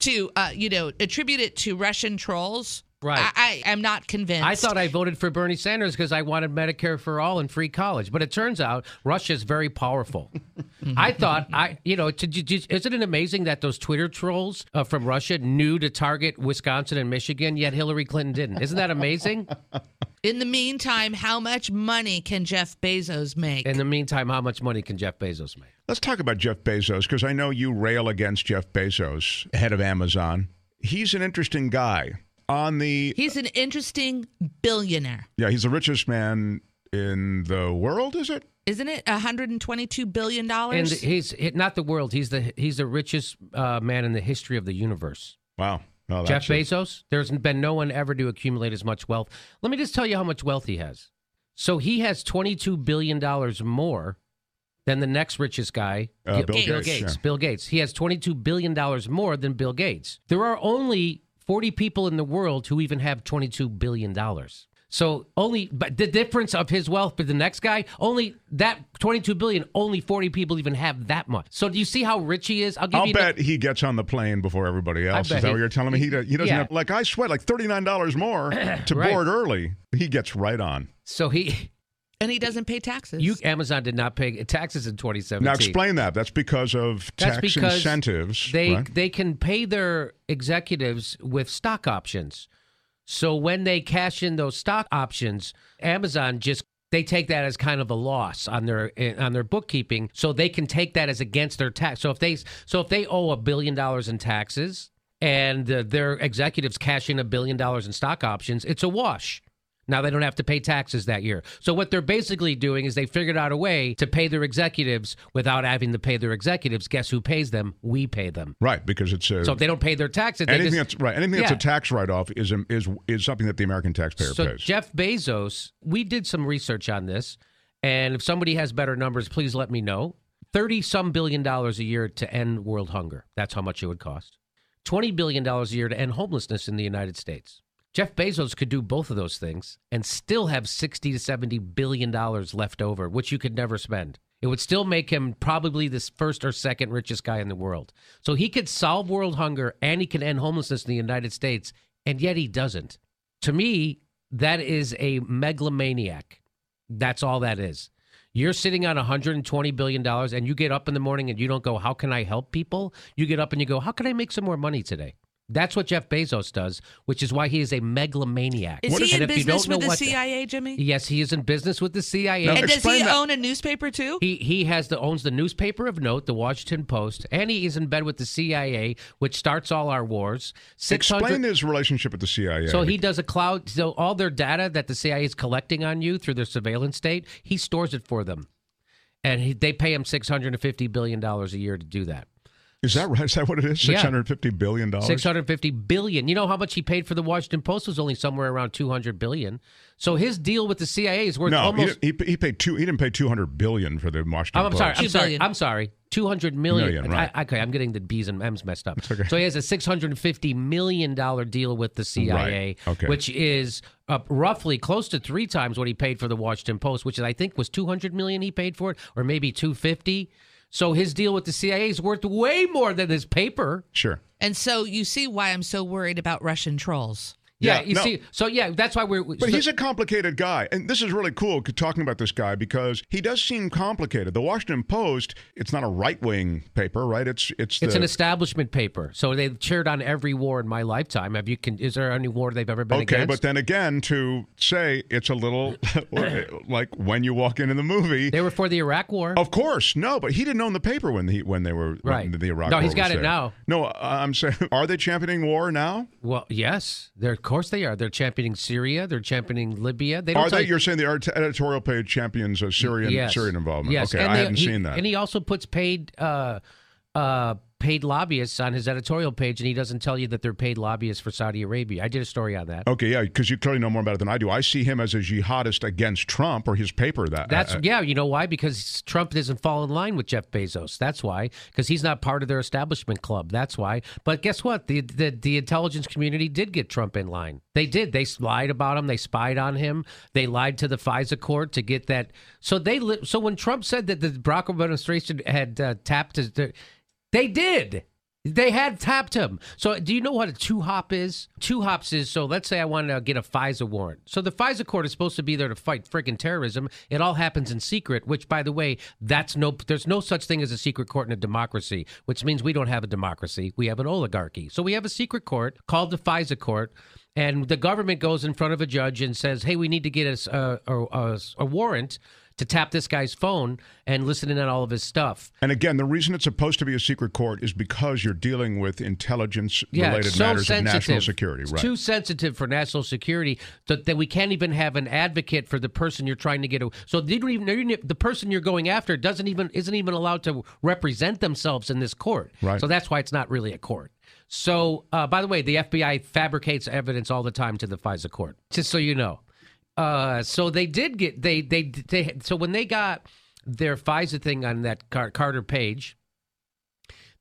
to, attribute it to Russian trolls, Right. I am not convinced. I thought I voted for Bernie Sanders because I wanted Medicare for all and free college. But it turns out Russia is very powerful. I thought, isn't it amazing that those Twitter trolls from Russia knew to target Wisconsin and Michigan, yet Hillary Clinton didn't? Isn't that amazing? In the meantime, how much money can Jeff Bezos make? In the meantime, how much money can Jeff Bezos make? Let's talk about Jeff Bezos, because I know you rail against Jeff Bezos, head of Amazon. He's an interesting guy. He's an interesting billionaire. Yeah, he's the richest man in the world, is it? Isn't it $122 billion? And he's not the world. He's the richest man in the history of the universe. Wow. No, Jeff Bezos, there's been no one ever to accumulate as much wealth. Let me just tell you how much wealth he has. So he has $22 billion more than the next richest guy, Bill Gates. Gates. Yeah. Bill Gates. He has $22 billion more than Bill Gates. There are only 40 people in the world who even have $22 billion. So but the difference of his wealth with the next guy, only that $22 billion, only 40 people even have that much. So do you see how rich he is? I'll bet he gets on the plane before everybody else. Is that what you're telling me? He doesn't have, like, I sweat like $39 more to board early. He gets right on. So and he doesn't pay taxes. Amazon did not pay taxes in 2017. Now explain that. That's because of tax incentives. They can pay their executives with stock options. So when they cash in those stock options, Amazon they take that as kind of a loss on their bookkeeping. So they can take that as against their tax. So if they owe $1 billion in taxes and their executives cash in $1 billion in stock options, it's a wash. Now they don't have to pay taxes that year. So what they're basically doing is they figured out a way to pay their executives without having to pay their executives. Guess who pays them? We pay them. Right, because it's so if they don't pay their taxes. Anything that's a tax write-off is something that the American taxpayer so pays. Jeff Bezos, we did some research on this, and if somebody has better numbers, please let me know. $30-some billion a year to end world hunger. That's how much it would cost. $20 billion a year to end homelessness in the United States. Jeff Bezos could do both of those things and still have $60 to $70 billion left over, which you could never spend. It would still make him probably the first or second richest guy in the world. So he could solve world hunger and he can end homelessness in the United States, and yet he doesn't. To me, that is a megalomaniac. That's all that is. You're sitting on $120 billion and you get up in the morning and you don't go, how can I help people? You get up and you go, how can I make some more money today? That's what Jeff Bezos does, which is why he is a megalomaniac. Is he in business with the CIA, Jimmy? Yes, he is in business with the CIA. Now, and does he own a newspaper, too? He owns the newspaper of note, the Washington Post, and he is in bed with the CIA, which starts all our wars. Explain his relationship with the CIA. So he does so all their data that the CIA is collecting on you through their surveillance state, he stores it for them. And they pay him $650 billion a year to do that. Is that right? Is that what it is? $650 billion? $650 billion. You know how much he paid for the Washington Post was only somewhere around $200 billion. So his deal with the CIA is worth almost. He didn't pay $200 billion for the Washington Post. I'm sorry. $200 million. Right. Okay, I'm getting the B's and M's messed up. Okay. So he has a $650 million deal with the CIA, which is roughly close to 3 times what he paid for the Washington Post, which I think was $200 million he paid for it, or maybe $250. So his deal with the CIA is worth way more than his paper. Sure. And so you see why I'm so worried about Russian trolls. Yeah, see. So, that's why But he's a complicated guy. And this is really cool talking about this guy because he does seem complicated. The Washington Post, it's not a right-wing paper, right? It's an establishment paper. So they've cheered on every war in my lifetime. Is there any war they've ever been against? Okay, but then again, to say it's a little like when you walk into the movie. They were for the Iraq War. Of course. No, but he didn't own the paper when they were right. When the Iraq War. No, he's got it now. No, I'm saying, are they championing war now? Well, yes. Of course they are. They're championing Syria. They're championing Libya. You're saying the editorial page champions of Syrian involvement? Yes. Okay, I haven't seen that. And he also puts paid lobbyists on his editorial page, and he doesn't tell you that they're paid lobbyists for Saudi Arabia. I did a story on that. Okay, yeah, because you clearly know more about it than I do. I see him as a jihadist against Trump or his paper. You know why? Because Trump doesn't fall in line with Jeff Bezos. That's why. Because he's not part of their establishment club. That's why. But guess what? The intelligence community did get Trump in line. They did. They lied about him. They spied on him. They lied to the FISA court to get that. So when Trump said that the Barack Obama administration had tapped his. They did. They had tapped him. So do you know what a two-hop is? Two hops is, so let's say I want to get a FISA warrant. So the FISA court is supposed to be there to fight friggin' terrorism. It all happens in secret, which, by the way, there's no such thing as a secret court in a democracy, which means we don't have a democracy. We have an oligarchy. So we have a secret court called the FISA court, and the government goes in front of a judge and says, hey, we need to get us a warrant to tap this guy's phone and listen in on all of his stuff. And again, the reason it's supposed to be a secret court is because you're dealing with intelligence-related matters of national security. It's right. too sensitive for national security that we can't even have an advocate for the person you're trying to get. So they don't even, the person you're going after isn't even allowed to represent themselves in this court. Right. So that's why it's not really a court. So, by the way, the FBI fabricates evidence all the time to the FISA court, just so you know. So they did get so when they got their FISA thing on that Carter Page,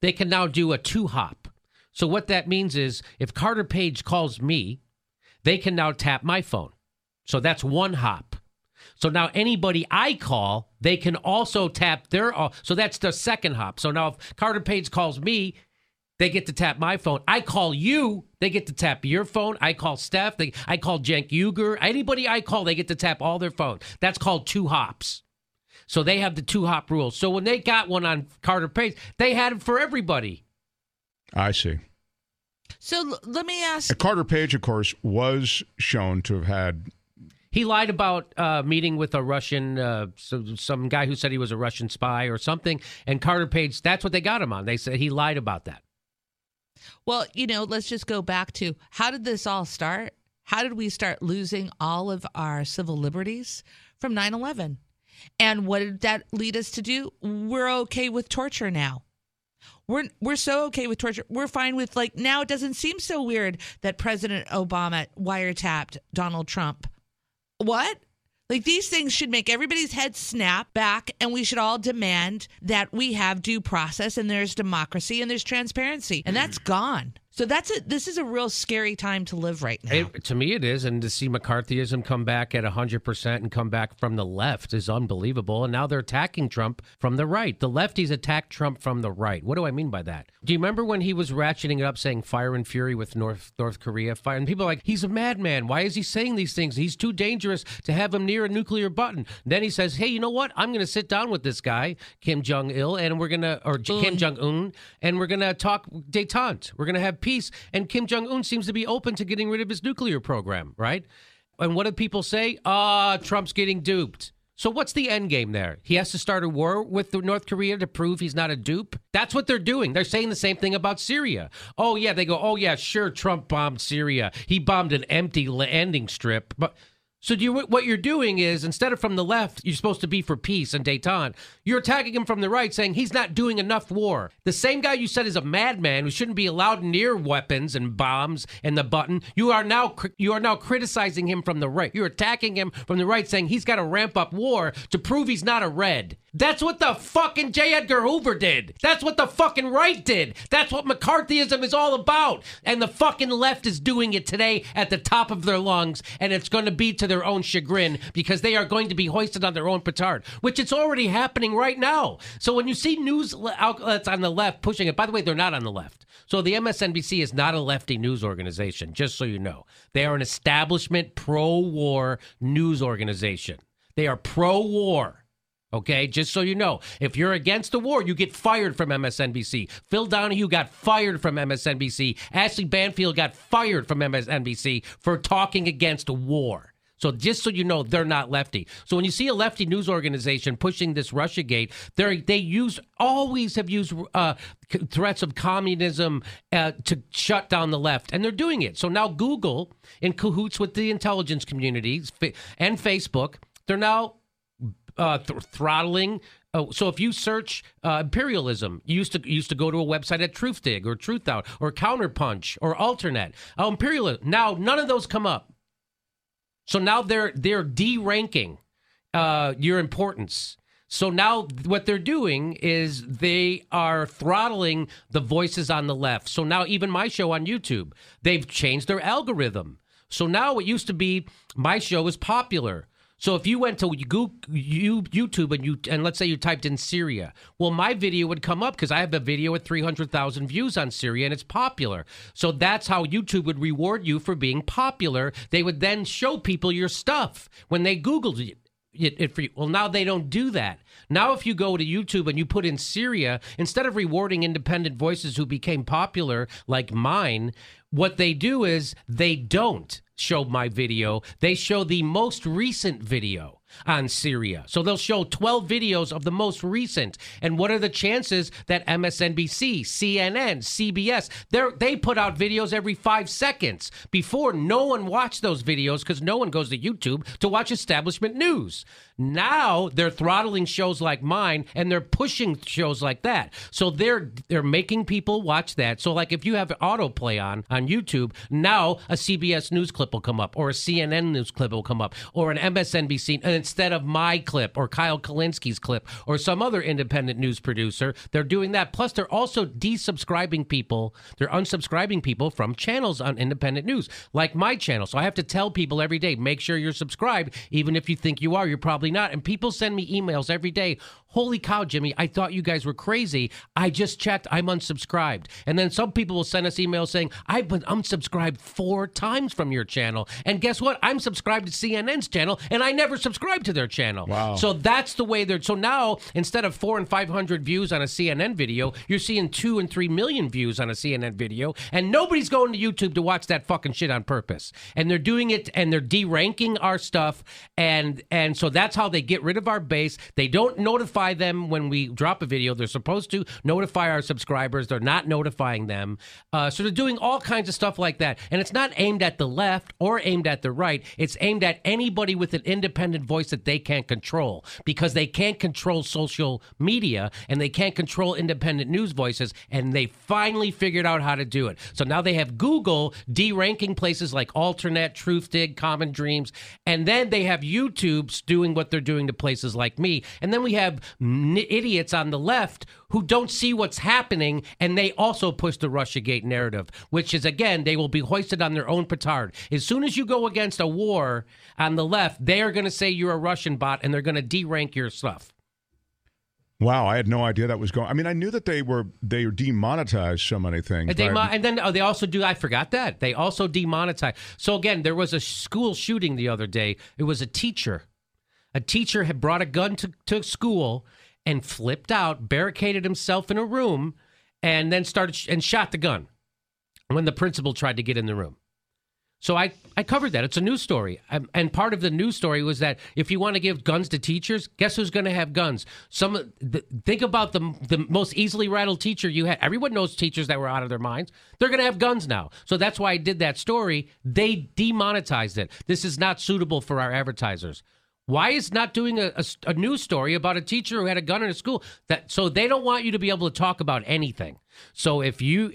they can now do a two-hop. So what that means is if Carter Page calls me, they can now tap my phone. So that's one hop. So now anybody I call, they can also tap their. So that's the second hop. So now if Carter Page calls me, they get to tap my phone. I call you, they get to tap your phone. I call Steph, I call Cenk Uygur. Anybody I call, they get to tap all their phones. That's called two hops. So they have the two-hop rule. So when they got one on Carter Page, they had it for everybody. I see. So let me ask. Carter Page, of course, was shown to have had. He lied about meeting with a Russian, some guy who said he was a Russian spy or something. And Carter Page, that's what they got him on. They said he lied about that. Well, let's just go back to how did this all start? How did we start losing all of our civil liberties? From 9/11. And what did that lead us to do? We're okay with torture now. We're so okay with torture. We're fine with, now it doesn't seem so weird that President Obama wiretapped Donald Trump. What? These things should make everybody's head snap back, and we should all demand that we have due process, and there's democracy, and there's transparency. And that's gone. So this is a real scary time to live right now. To me it is, and to see McCarthyism come back at 100% and come back from the left is unbelievable. And now they're attacking Trump from the right. The lefties attack Trump from the right. What do I mean by that? Do you remember when he was ratcheting it up, saying fire and fury with North Korea? And people are like, he's a madman. Why is he saying these things? He's too dangerous to have him near a nuclear button. Then he says, hey, you know what? I'm going to sit down with this guy, Kim Jong-il, and we're going to, or Kim Jong-un, and we're going to talk détente. We're going to have peace. And Kim Jong-un seems to be open to getting rid of his nuclear program, right? And what do people say? Trump's getting duped. So what's the end game there? He has to start a war with North Korea to prove he's not a dupe? That's what they're doing. They're saying the same thing about Syria. Oh, yeah, they go, oh, yeah, sure, Trump bombed Syria. He bombed an empty landing strip. But so what you're doing is, instead of from the left, you're supposed to be for peace and détente, you're attacking him from the right, saying he's not doing enough war. The same guy you said is a madman who shouldn't be allowed near weapons and bombs and the button, you are now criticizing him from the right. You're attacking him from the right, saying he's got to ramp up war to prove he's not a red. That's what the fucking J. Edgar Hoover did. That's what the fucking right did. That's what McCarthyism is all about. And the fucking left is doing it today at the top of their lungs, and it's going to be to their own chagrin because they are going to be hoisted on their own petard, which it's already happening right now. So when you see news outlets on the left pushing it, by the way, they're not on the left. So the MSNBC is not a lefty news organization, just so you know. They are an establishment pro-war news organization. They are pro-war. Okay, just so you know, if you're against the war, you get fired from MSNBC. Phil Donahue got fired from MSNBC. Ashley Banfield got fired from MSNBC for talking against war. So just so you know, they're not lefty. So when you see a lefty news organization pushing this Russiagate, they always have used threats of communism to shut down the left, and they're doing it. So now Google, in cahoots with the intelligence communities and Facebook, they're now throttling. So if you search imperialism, you used to go to a website at Truthdig or Truthout or Counterpunch or Alternet. Imperialism. Now none of those come up. So now they're de-ranking your importance. So now what they're doing is they are throttling the voices on the left. So now even my show on YouTube, they've changed their algorithm. So now it used to be my show is popular. So if you went to YouTube and let's say you typed in Syria, well, my video would come up because I have a video with 300,000 views on Syria and it's popular. So that's how YouTube would reward you for being popular. They would then show people your stuff when they Googled it for you. Well, now they don't do that. Now, if you go to YouTube and you put in Syria, instead of rewarding independent voices who became popular like mine, what they do is they don't show my video. They show the most recent video on Syria. So they'll show 12 videos of the most recent. And what are the chances that MSNBC, CNN, CBS, they put out videos every 5 seconds? Before, no one watched those videos because no one goes to YouTube to watch establishment news. Now they're throttling shows like mine and they're pushing shows like that. So they're making people watch that. So like if you have autoplay on YouTube, now a CBS news clip will come up or a CNN news clip will come up or an MSNBC instead of my clip or Kyle Kalinski's clip or some other independent news producer. They're doing that. Plus they're also desubscribing people. They're unsubscribing people from channels on independent news like my channel. So I have to tell people every day, make sure you're subscribed. Even if you think you are, you're probably not. And people send me emails every day. Holy cow, Jimmy, I thought you guys were crazy. I just checked. I'm unsubscribed. And then some people will send us emails saying, I've been unsubscribed 4 times from your channel. And guess what? I'm subscribed to CNN's channel, and I never subscribed to their channel. Wow. So that's the way they're... So now, instead of 400 and 500 views on a CNN video, you're seeing 2 and 3 million views on a CNN video, and nobody's going to YouTube to watch that fucking shit on purpose. And they're doing it, and they're deranking our stuff, and so that's how they get rid of our base. They don't notify them when we drop a video. They're supposed to notify our subscribers. They're not notifying them. So they're doing all kinds of stuff like that. And it's not aimed at the left or aimed at the right. It's aimed at anybody with an independent voice that they can't control because they can't control social media and they can't control independent news voices. And they finally figured out how to do it. So now they have Google deranking places like Alternet, Truthdig, Common Dreams. And then they have YouTube doing what they're doing to places like me. And then we have idiots on the left who don't see what's happening, and they also push the Russiagate narrative, which is, again, they will be hoisted on their own petard. As soon as you go against a war on the left, they are going to say you're a Russian bot, and they're going to derank your stuff. Wow, I had no idea that was going. I mean, I knew that they demonetized so many things. And then they also do. I forgot that they also demonetize. So again, there was a school shooting the other day. It was a teacher. A teacher had brought a gun to school and flipped out, barricaded himself in a room, and then started shot the gun when the principal tried to get in the room. So I covered that. It's a news story. And part of the news story was that if you want to give guns to teachers, guess who's going to have guns? Think about the most easily rattled teacher you had. Everyone knows teachers that were out of their minds. They're going to have guns now. So that's why I did that story. They demonetized it. This is not suitable for our advertisers. Why is not doing a news story about a teacher who had a gun in a school? So they don't want you to be able to talk about anything. So if you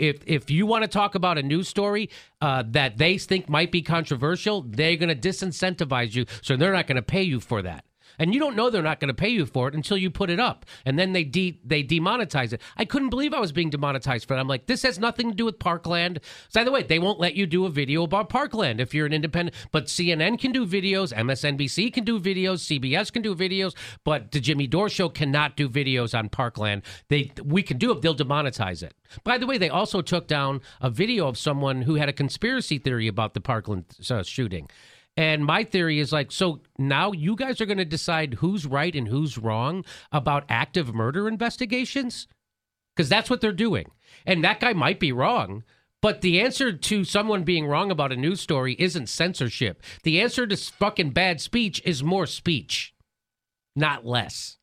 want to talk about a news story that they think might be controversial, they're going to disincentivize you. So they're not going to pay you for that. And you don't know they're not going to pay you for it until you put it up. And then they demonetize it. I couldn't believe I was being demonetized for it. I'm like, this has nothing to do with Parkland. So, by the way, they won't let you do a video about Parkland if you're an independent. But CNN can do videos. MSNBC can do videos. CBS can do videos. But the Jimmy Dore Show cannot do videos on Parkland. We can do it. They'll demonetize it. By the way, they also took down a video of someone who had a conspiracy theory about the Parkland shooting. And my theory is like, so now you guys are going to decide who's right and who's wrong about active murder investigations? Because that's what they're doing. And that guy might be wrong. But the answer to someone being wrong about a news story isn't censorship. The answer to fucking bad speech is more speech, not less.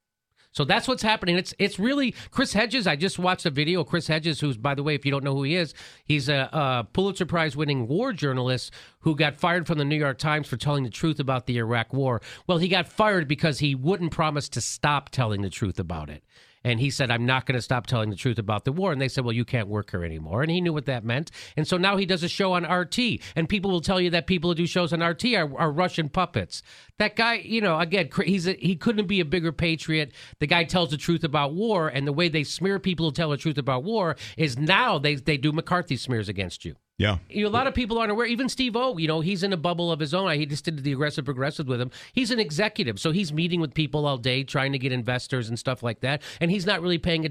So that's what's happening. It's really Chris Hedges. I just watched a video of Chris Hedges, who's, by the way, if you don't know who he is, he's a Pulitzer Prize winning war journalist who got fired from the New York Times for telling the truth about the Iraq war. Well, he got fired because he wouldn't promise to stop telling the truth about it. And he said, I'm not going to stop telling the truth about the war. And they said, well, you can't work here anymore. And he knew what that meant. And so now he does a show on RT. And people will tell you that people who do shows on RT are Russian puppets. That guy, again, he couldn't be a bigger patriot. The guy tells the truth about war. And the way they smear people who tell the truth about war is now they do McCarthy smears against you. Yeah. A lot of people aren't aware. Even Steve O, he's in a bubble of his own. He just did the Aggressive Progressive with him. He's an executive, so he's meeting with people all day, trying to get investors and stuff like that. And he's not really paying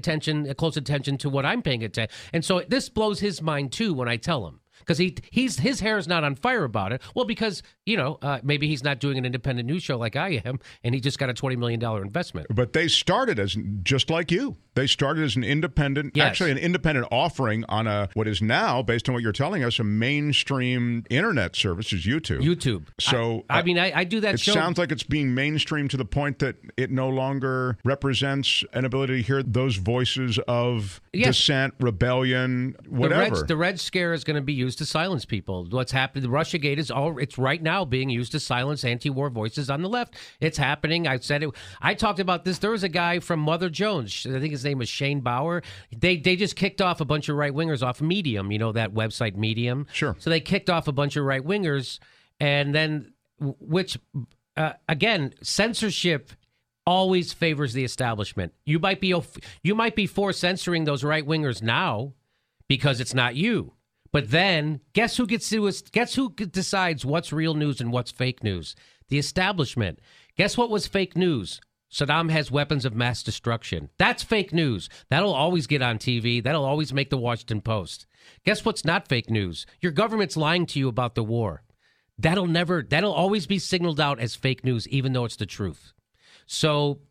close attention to what I'm paying attention. And so this blows his mind too when I tell him. Because his hair is not on fire about it. Well, because, maybe he's not doing an independent news show like I am, and he just got a $20 million investment. But they started as, just like you, they started as an independent, actually an independent offering on what is now, based on what you're telling us, a mainstream internet service is YouTube. So, I do that show. It sounds like it's being mainstream to the point that it no longer represents an ability to hear those voices of dissent, rebellion, whatever. The Red Scare is going to be used to silence people. What's happened, the Russiagate it's right now being used to silence anti-war voices on the left. It's happening. I've said it. I talked about this. There was a guy from Mother Jones. I think his name was Shane Bauer. They just kicked off a bunch of right-wingers off Medium, that website Medium. Sure. So they kicked off a bunch of right-wingers, and then, again, censorship always favors the establishment. You might be for censoring those right-wingers now because it's not you. But then, guess who decides what's real news and what's fake news? The establishment. Guess what was fake news? Saddam has weapons of mass destruction. That's fake news. That'll always get on TV. That'll always make the Washington Post. Guess what's not fake news? Your government's lying to you about the war. That'll always be signaled out as fake news, even though it's the truth. So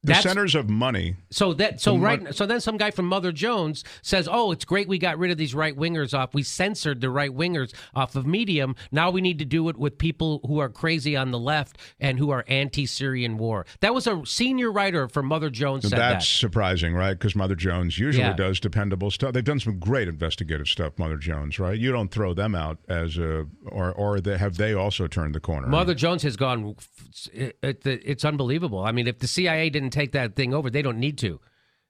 the centers of money. So then some guy from Mother Jones says, "Oh, it's great we got rid of these right wingers off. We censored the right wingers off of Medium. Now we need to do it with people who are crazy on the left and who are anti-Syrian war." That was a senior writer for Mother Jones said that. That's surprising, right? Because Mother Jones usually does dependable stuff. They've done some great investigative stuff, Mother Jones, right? You don't throw them out as have they also turned the corner? Mother Jones has gone. It's unbelievable. I mean, if the CIA didn't take that thing over, they don't need to.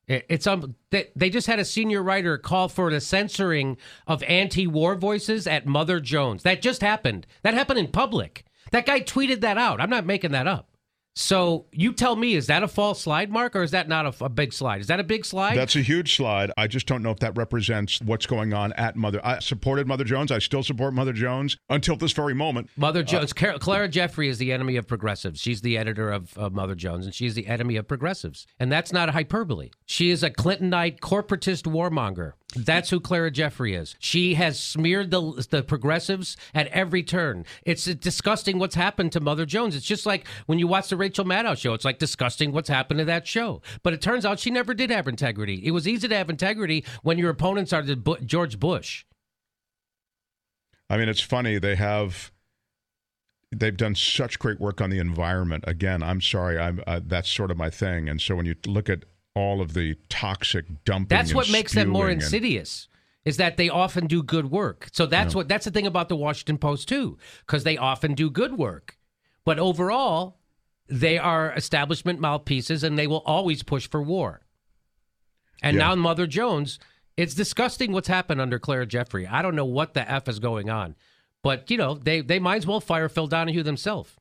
They just had a senior writer call for the censoring of anti-war voices at Mother Jones. That just happened. That happened in public. That guy tweeted that out. I'm not making that up. So you tell me, is that a false slide, Mark, or is that not a big slide? Is that a big slide? That's a huge slide. I just don't know if that represents what's going on at Mother. I supported Mother Jones. I still support Mother Jones until this very moment. Mother Jones. Clara Jeffrey is the enemy of progressives. She's the editor of Mother Jones, and she's the enemy of progressives. And that's not a hyperbole. She is a Clintonite corporatist warmonger. That's who Clara Jeffrey is. She has smeared the progressives at every turn. It's disgusting what's happened to Mother Jones. It's just like when you watch the Rachel Maddow show. It's like disgusting what's happened to that show. But it turns out she never did have integrity. It was easy to have integrity when your opponents are George Bush. I mean, it's funny. They've done such great work on the environment. Again, I'm sorry. That's sort of my thing. And so when you look at all of the toxic dumping, that's what makes them more insidious, is that they often do good work. So that's the thing about the Washington Post too, because they often do good work. But overall, they are establishment mouthpieces, and they will always push for war. And now Mother Jones, it's disgusting what's happened under Clara Jeffrey. I don't know what the F is going on. But, they might as well fire Phil Donahue themselves.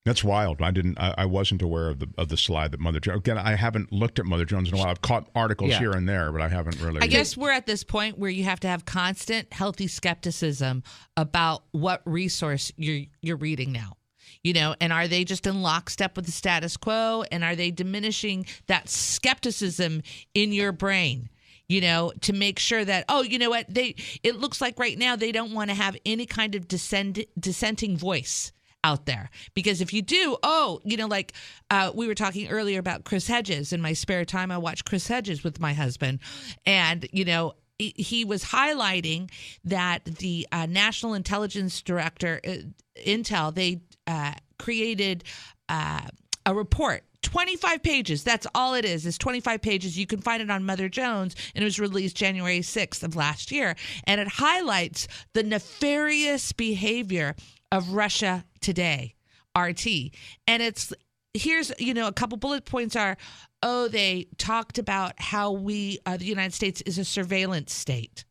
That's wild. I wasn't aware of the slide that Mother Jones. Again, I haven't looked at Mother Jones in a while. I've caught articles here and there, but I haven't really. I guess we're at this point where you have to have constant, healthy skepticism about what resource you're reading now. And are they just in lockstep with the status quo? And are they diminishing that skepticism in your brain? To make sure that, it looks like right now they don't want to have any kind of dissenting voice out there. Because if you do, we were talking earlier about Chris Hedges. In my spare time, I watch Chris Hedges with my husband. And, he was highlighting that the National Intelligence Director, Intel, they created a report. 25 pages. That's all it is 25 pages. You can find it on Mother Jones, and it was released January 6th of last year. And it highlights the nefarious behavior of Russia today, RT. And here's, a couple bullet points are, they talked about how the United States is a surveillance state.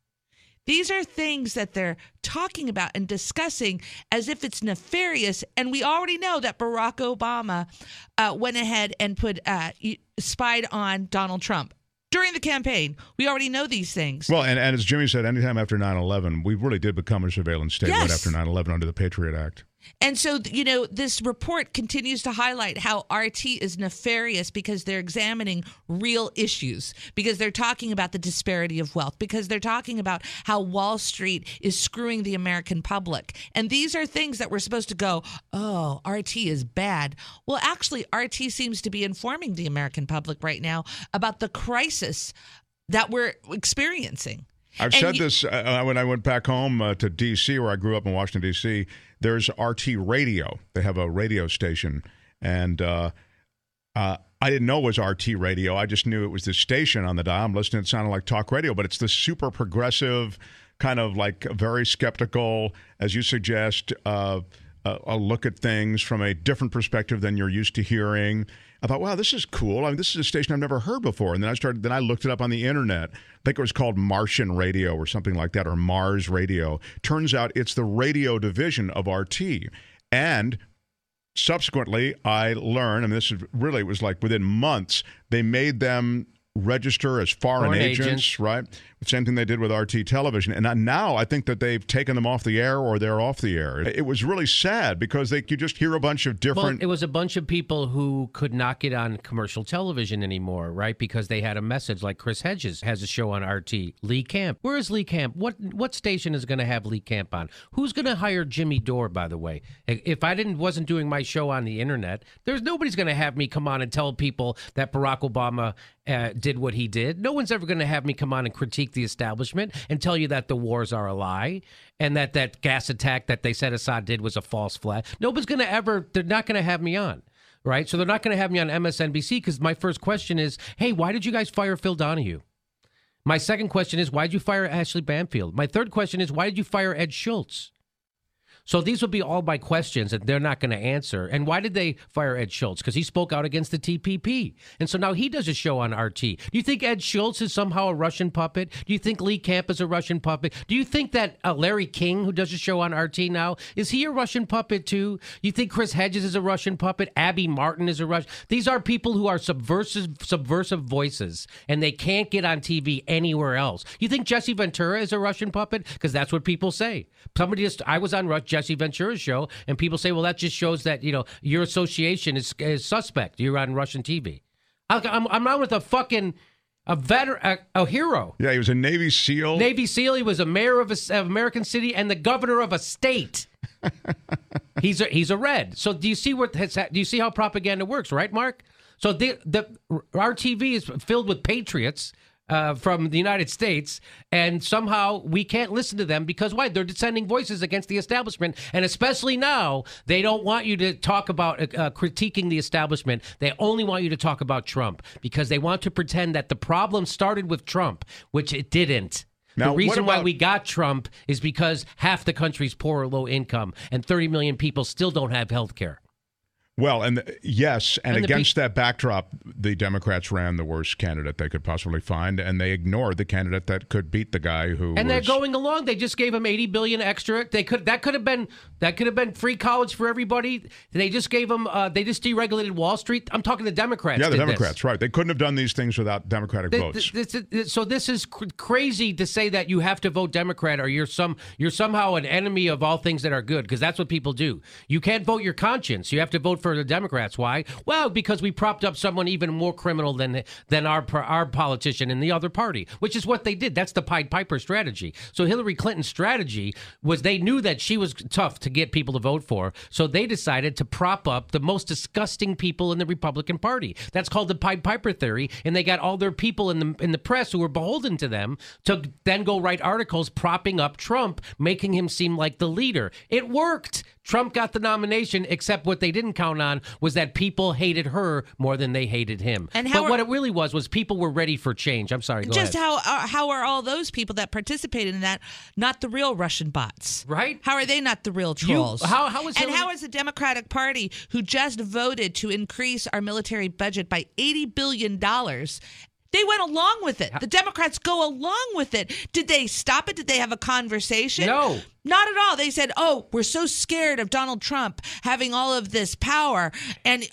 These are things that they're talking about and discussing as if it's nefarious. And we already know that Barack Obama went ahead and spied on Donald Trump. during the campaign. We already know these things. Well, and as Jimmy said, anytime after 9/11, we really did become a surveillance state right after 9/11 under the Patriot Act. And so, this report continues to highlight how RT is nefarious because they're examining real issues, because they're talking about the disparity of wealth, because they're talking about how Wall Street is screwing the American public. And these are things that we're supposed to go, oh, RT is bad. Well, actually, RT seems to be informing the American public right now about the crisis that we're experiencing. I've said this when I went back home to D.C., where I grew up in Washington, D.C., there's RT Radio. They have a radio station, and I didn't know it was RT Radio. I just knew it was the station on the dial. I'm listening. It sounded like talk radio, but it's the super progressive, kind of like very skeptical, as you suggest, a look at things from a different perspective than you're used to hearing. I thought, wow, this is cool. I mean, this is a station I've never heard before. And then I looked it up on the internet. I think it was called Martian Radio or something like that, or Mars Radio. Turns out it's the radio division of RT. And subsequently, I learned, and it was like within months, they made them register as foreign agents, right? The same thing they did with RT television. And now I think that they've taken them off the air or they're off the air. It was really sad because you just hear a bunch of different... Well, it was a bunch of people who could not get on commercial television anymore, right? Because they had a message, like Chris Hedges has a show on RT. Lee Camp. Where is Lee Camp? What station is going to have Lee Camp on? Who's going to hire Jimmy Dore, by the way? If I wasn't doing my show on the internet, nobody's going to have me come on and tell people that Barack Obama did what he did. No one's ever going to have me come on and critique the establishment and tell you that the wars are a lie and that gas attack that they said Assad did was a false flag. Nobody's going to they're not going to have me on, right? So they're not going to have me on MSNBC because my first question is, hey, why did you guys fire Phil Donahue? My second question is, why did you fire Ashley Banfield? My third question is, why did you fire Ed Schultz? So these would be all my questions that they're not going to answer. And why did they fire Ed Schultz? Because he spoke out against the TPP. And so now he does a show on RT. Do you think Ed Schultz is somehow a Russian puppet? Do you think Lee Camp is a Russian puppet? Do you think that Larry King, who does a show on RT now, is he a Russian puppet too? You think Chris Hedges is a Russian puppet? Abby Martin is a Russian? These are people who are subversive voices, and they can't get on TV anywhere else. You think Jesse Ventura is a Russian puppet? Because that's what people say. I was on Jesse Ventura's show, and people say, well, that just shows that, your association is suspect. You're on Russian TV. I'm on with a veteran, a hero. Yeah, he was a Navy SEAL. Navy SEAL. He was a mayor of an American city and the governor of a state. He's a Red. So do you see how propaganda works, right, Mark? So our TV is filled with patriots from the United States, and somehow we can't listen to them because why? They're sending voices against the establishment, and especially now, they don't want you to talk about critiquing the establishment. They only want you to talk about Trump because they want to pretend that the problem started with Trump, which it didn't. Now, the reason why we got Trump is because half the country's poor or low income, and 30 million people still don't have health care. Well, yes, and against that backdrop, the Democrats ran the worst candidate they could possibly find, and they ignored the candidate that could beat the guy who. And they're going along. They just gave him $80 billion extra. That could have been free college for everybody. They just gave them. They just deregulated Wall Street. I'm talking the Democrats. Yeah, the Democrats, right? They couldn't have done these things without Democratic votes. So this is crazy to say that you have to vote Democrat or you're somehow an enemy of all things that are good, because that's what people do. You can't vote your conscience. You have to vote for the Democrats. Why? Well, because we propped up someone even more criminal than our politician in the other party, which is what they did. That's the Pied Piper strategy. So Hillary Clinton's strategy was they knew that she was tough to get people to vote for, so they decided to prop up the most disgusting people in the Republican Party. That's called the Pied Piper theory, and they got all their people in the press who were beholden to them to then go write articles propping up Trump, making him seem like the leader. It worked. Trump got the nomination, except what they didn't count on was that people hated her more than they hated him. But what it really was people were ready for change. I'm sorry, go ahead. How are all those people that participated in that not the real Russian bots? Right? How are they not the real trolls? How is the Democratic Party, who just voted to increase our military budget by $80 billion, they went along with it. The Democrats go along with it. Did they stop it? Did they have a conversation? No. Not at all. They said, oh, we're so scared of Donald Trump having all of this power, and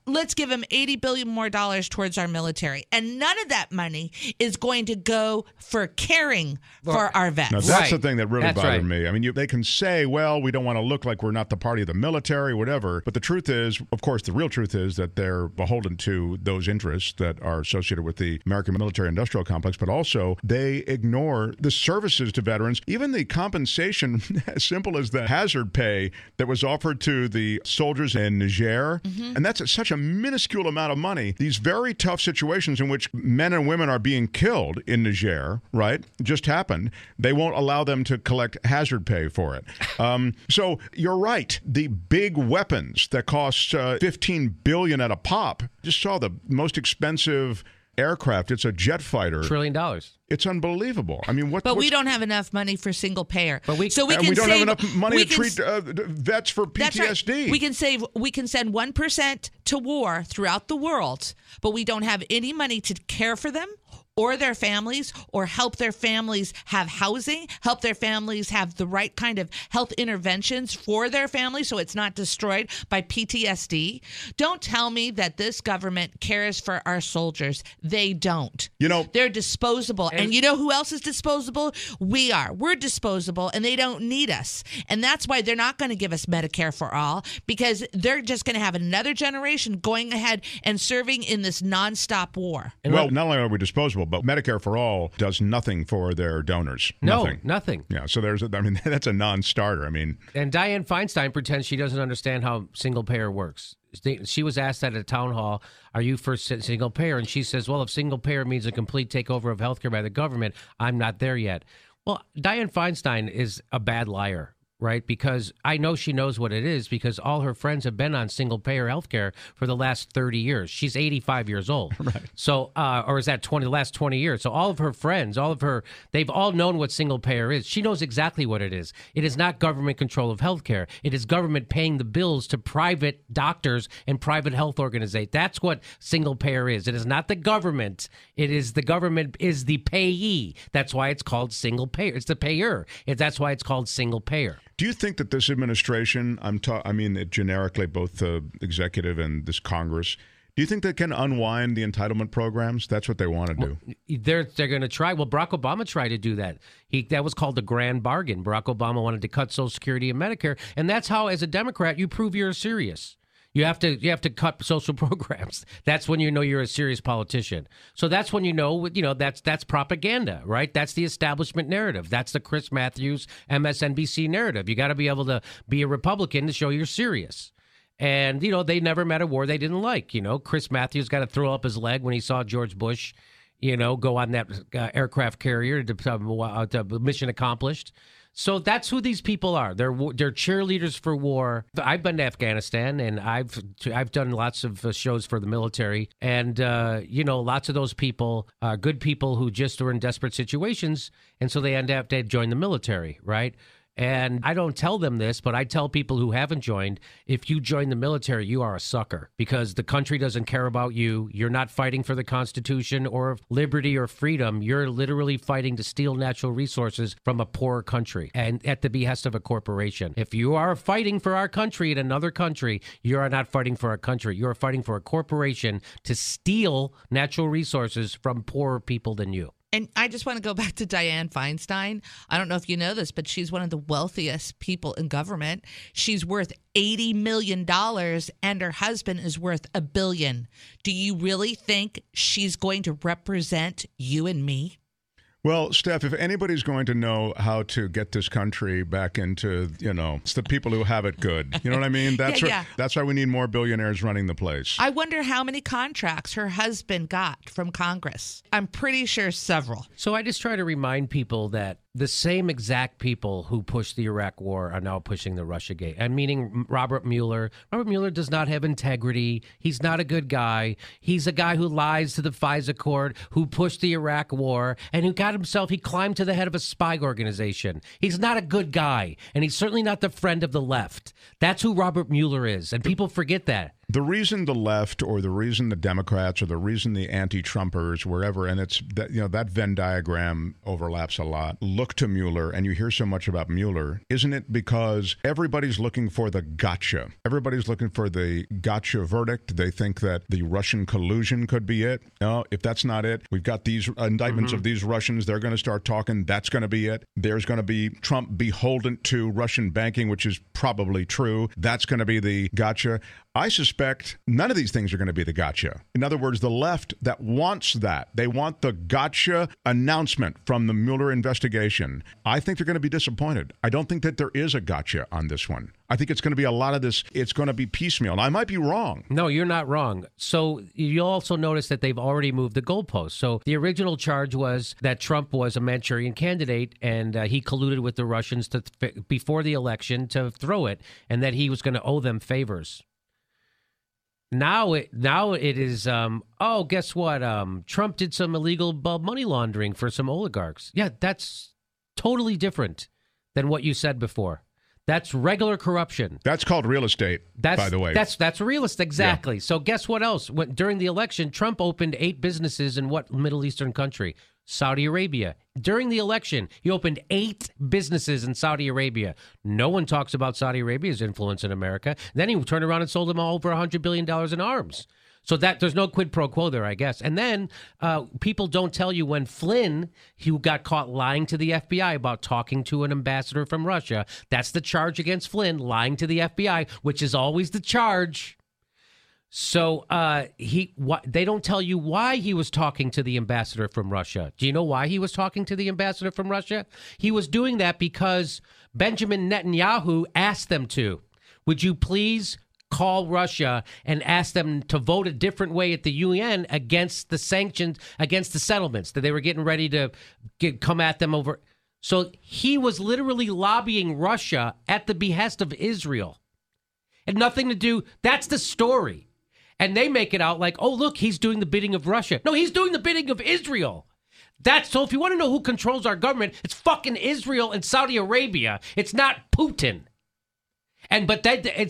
let's give him $80 billion more towards our military. And none of that money is going to go for caring for our vets. Now, that's the thing that really bothered me. I mean, they can say, well, we don't want to look like we're not the party of the military, whatever. But the truth is, of course, the real truth is that they're beholden to those interests that are associated with the American military-industrial complex, but also they ignore the services to veterans, even the compensation as simple as the hazard pay that was offered to the soldiers in Niger. And that's such a minuscule amount of money. These very tough situations in which men and women are being killed in Niger, right, just happened. They won't allow them to collect hazard pay for it. So you're right. The big weapons that cost $15 billion at a pop. Just saw the most expensive aircraft. It's a jet fighter. $1 trillion. It's unbelievable. I mean, But we don't have enough money for single payer. But we don't have enough money to treat vets for PTSD. That's right. We can send 1% to war throughout the world, but we don't have any money to care for them or their families, or help their families have housing, help their families have the right kind of health interventions for their family so it's not destroyed by PTSD. Don't tell me that this government cares for our soldiers. They don't. They're disposable. And you know who else is disposable? We are. We're disposable, and they don't need us. And that's why they're not going to give us Medicare for all, because they're just going to have another generation going ahead and serving in this nonstop war. Well, not only are we disposable, but Medicare for All does nothing for their donors. Nothing. Yeah, so that's a non-starter. I mean, and Dianne Feinstein pretends she doesn't understand how single payer works. She was asked at a town hall, are you for single payer? And she says, well, if single payer means a complete takeover of healthcare by the government, I'm not there yet. Well, Dianne Feinstein is a bad liar. Right, because I know she knows what it is because all her friends have been on single-payer healthcare for the last 30 years. She's 85 years old. Right. So, or is that the last 20 years? So all of her friends, they've all known what single-payer is. She knows exactly what it is. It is not government control of healthcare. It is government paying the bills to private doctors and private health organizations. That's what single-payer is. It is not the government. It is the government is the payee. That's why it's called single-payer. It's the payer. That's why it's called single-payer. Do you think that this administration, I mean generically, both the executive and this Congress, do you think they can unwind the entitlement programs? That's what they want to do. They're going to try. Well, Barack Obama tried to do that. That was called the grand bargain. Barack Obama wanted to cut Social Security and Medicare, and that's how, as a Democrat, you prove you're serious. You have to cut social programs. That's when you know you're a serious politician. So that's when you know that's propaganda, right? That's the establishment narrative. That's the Chris Matthews MSNBC narrative. You got to be able to be a Republican to show you're serious. And they never met a war they didn't like. Chris Matthews got to throw up his leg when he saw George Bush, go on that aircraft carrier to mission accomplished. So that's who these people are. They're cheerleaders for war. I've been to Afghanistan, and I've done lots of shows for the military. And, lots of those people are good people who just are in desperate situations, and so they end up to join the military, right? And I don't tell them this, but I tell people who haven't joined, if you join the military, you are a sucker because the country doesn't care about you. You're not fighting for the Constitution or liberty or freedom. You're literally fighting to steal natural resources from a poor country and at the behest of a corporation. If you are fighting for our country in another country, you are not fighting for our country. You are fighting for a corporation to steal natural resources from poorer people than you. And I just want to go back to Dianne Feinstein. I don't know if you know this, but she's one of the wealthiest people in government. She's worth $80 million, and her husband is worth $1 billion. Do you really think she's going to represent you and me? Well, Steph, if anybody's going to know how to get this country back into, it's the people who have it good. You know what I mean? That's that's why we need more billionaires running the place. I wonder how many contracts her husband got from Congress. I'm pretty sure several. So I just try to remind people that the same exact people who pushed the Iraq war are now pushing the Russiagate. I'm meaning Robert Mueller. Robert Mueller does not have integrity. He's not a good guy. He's a guy who lies to the FISA court, who pushed the Iraq war, and who he climbed to the head of a spy organization. He's not a good guy, and he's certainly not the friend of the left. That's who Robert Mueller is, and people forget that. The reason the left or the reason the Democrats or the reason the anti-Trumpers, wherever, and it's that, that Venn diagram overlaps a lot, look to Mueller, and you hear so much about Mueller, isn't it because everybody's looking for the gotcha? Everybody's looking for the gotcha verdict. They think that the Russian collusion could be it. No, if that's not it, we've got these indictments of these Russians. They're going to start talking. That's going to be it. There's going to be Trump beholden to Russian banking, which is probably true. That's going to be the gotcha. I suspect none of these things are going to be the gotcha. In other words, the left that wants that, they want the gotcha announcement from the Mueller investigation. I think they're going to be disappointed. I don't think that there is a gotcha on this one. I think it's going to be a lot of this. It's going to be piecemeal. And I might be wrong. No, you're not wrong. So you'll also notice that they've already moved the goalposts. So the original charge was that Trump was a Manchurian candidate and he colluded with the Russians before the election to throw it, and that he was going to owe them favors. Now it is, guess what? Trump did some illegal money laundering for some oligarchs. Yeah, that's totally different than what you said before. That's regular corruption. That's called real estate, by the way. That's real estate, exactly. Yeah. So guess what else? During the election, Trump opened 8 businesses in what Middle Eastern country? Saudi Arabia. During the election, he opened 8 businesses in Saudi Arabia. No one talks about Saudi Arabia's influence in America. Then he turned around and sold them all over $100 billion in arms. So that there's no quid pro quo there, I guess. And then people don't tell you when Flynn, who got caught lying to the FBI about talking to an ambassador from Russia, that's the charge against Flynn, lying to the FBI, which is always the charge. So they don't tell you why he was talking to the ambassador from Russia. Do you know why he was talking to the ambassador from Russia? He was doing that because Benjamin Netanyahu asked them to. Would you please call Russia and ask them to vote a different way at the UN against the sanctions, against the settlements that they were getting ready to come at them over? So he was literally lobbying Russia at the behest of Israel. And nothing to do, that's the story. And they make it out like, oh, look, he's doing the bidding of Russia. No, he's doing the bidding of Israel. So if you want to know who controls our government, it's fucking Israel and Saudi Arabia. It's not Putin. And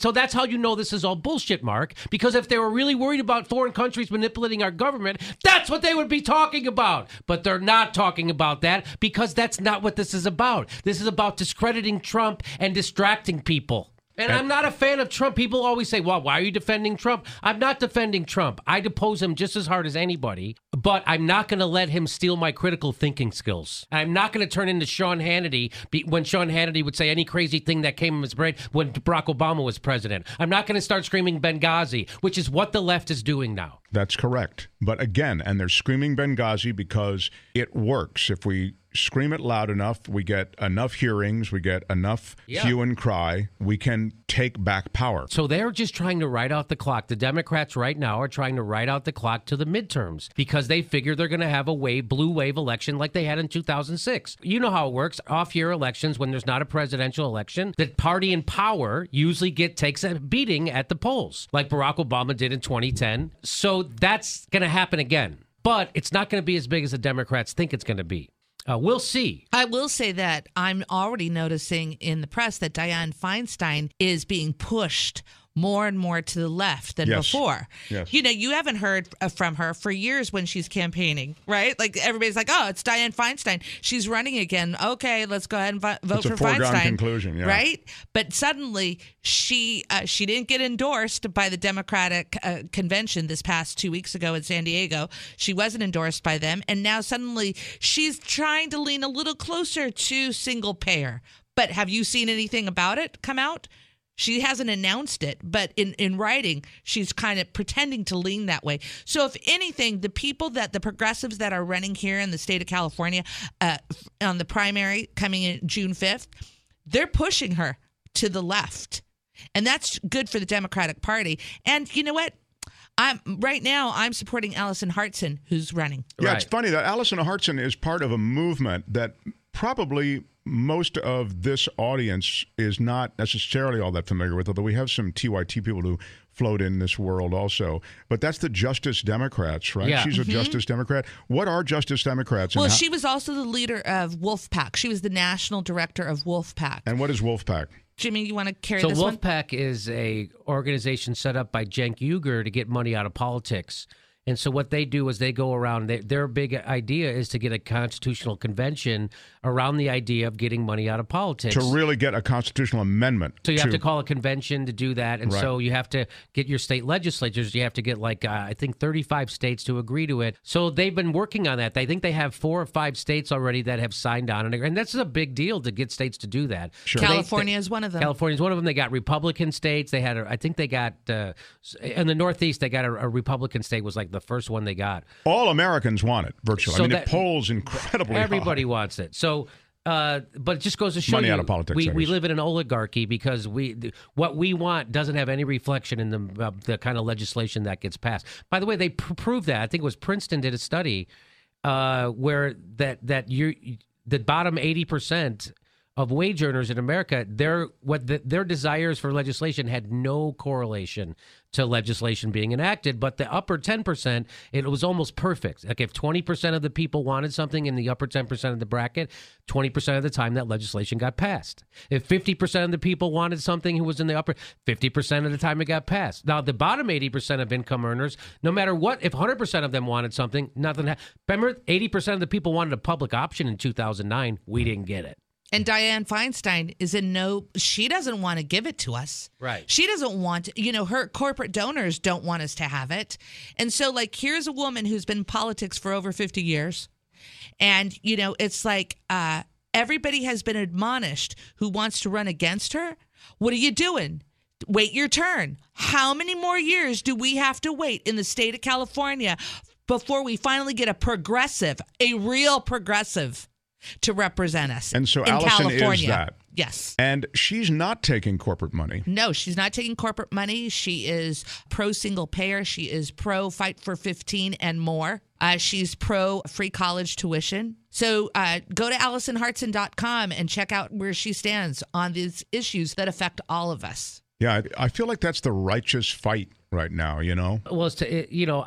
so that's how you know this is all bullshit, Mark, because if they were really worried about foreign countries manipulating our government, that's what they would be talking about. But they're not talking about that because that's not what this is about. This is about discrediting Trump and distracting people. And I'm not a fan of Trump. People always say, well, why are you defending Trump? I'm not defending Trump. I depose him just as hard as anybody, but I'm not going to let him steal my critical thinking skills. I'm not going to turn into Sean Hannity when Sean Hannity would say any crazy thing that came in his brain when Barack Obama was president. I'm not going to start screaming Benghazi, which is what the left is doing now. That's correct. But again, and they're screaming Benghazi because it works. If we scream it loud enough, we get enough hearings, we get enough hue and cry, we can take back power. So they're just trying to ride out the clock. The Democrats right now are trying to ride out the clock to the midterms because they figure they're going to have a blue wave election like they had in 2006. You know how it works. Off-year elections, when there's not a presidential election, the party in power usually takes a beating at the polls, like Barack Obama did in 2010. So that's going to happen again. But it's not going to be as big as the Democrats think it's going to be. We'll see. I will say that I'm already noticing in the press that Dianne Feinstein is being pushed more and more to the left than before. Yes. You know, you haven't heard from her for years when she's campaigning, right? Like everybody's like, oh, it's Dianne Feinstein. She's running again. Okay, let's go ahead and vote it's for a foregone Feinstein. Conclusion, yeah. Right? But suddenly she didn't get endorsed by the Democratic convention this past 2 weeks ago in San Diego. She wasn't endorsed by them. And now suddenly she's trying to lean a little closer to single payer. But have you seen anything about it come out? She hasn't announced it, but in writing, she's kind of pretending to lean that way. So if anything, the progressives that are running here in the state of California on the primary coming in June 5th, they're pushing her to the left. And that's good for the Democratic Party. And you know what? Right now, I'm supporting Allison Hartson, who's running. Yeah, Right. It's funny that Allison Hartson is part of a movement that probably most of this audience is not necessarily all that familiar with, although we have some TYT people who float in this world also. But that's the Justice Democrats, right? Yeah. She's a Justice Democrat. What are Justice Democrats? Well, she was also the leader of Wolfpack. She was the national director of Wolfpack. And what is Wolfpack? Jimmy, you want to carry this one? So Wolfpack is a organization set up by Cenk Uygur to get money out of politics. And so what they do is they go around, their big idea is to get a constitutional convention around the idea of getting money out of politics. To really get a constitutional amendment. So you have to call a convention to do that. And so you have to get your state legislatures. You have to get I think 35 states to agree to it. So they've been working on that. They think they have 4 or 5 states already that have signed on. And that's a big deal to get states to do that. Sure. California is one of them. California is one of them. They got Republican states. They had, I think they got, in the Northeast, they got a Republican state was like the first one they got. All Americans want it, virtually. So it polls incredibly everybody high. wants it. So, but it just goes to show Money you out of politics, we live in an oligarchy because what we want doesn't have any reflection in the kind of legislation that gets passed. By the way, they proved that. I think it was Princeton did a study where the bottom 80% of wage earners in America, their desires for legislation had no correlation to legislation being enacted, but the upper 10%, it was almost perfect. Like if 20% of the people wanted something in the upper 10% of the bracket, 20% of the time that legislation got passed. If 50% of the people wanted something who was in the upper, 50% of the time it got passed. Now, the bottom 80% of income earners, no matter what, if 100% of them wanted something, nothing. Remember, 80% of the people wanted a public option in 2009. We didn't get it. And Dianne Feinstein she doesn't want to give it to us. Right. She doesn't want, her corporate donors don't want us to have it. And so, here's a woman who's been in politics for over 50 years. And, it's like everybody has been admonished who wants to run against her. What are you doing? Wait your turn. How many more years do we have to wait in the state of California before we finally get a real progressive to represent us? And so in Allison California. is that. Yes. And she's not taking corporate money. No, she's not taking corporate money. She is pro single payer. She is pro Fight for 15 and more. She's pro free college tuition. So go to AllisonHartson.com and check out where she stands on these issues that affect all of us. Yeah, I feel like that's the righteous fight right now, Well,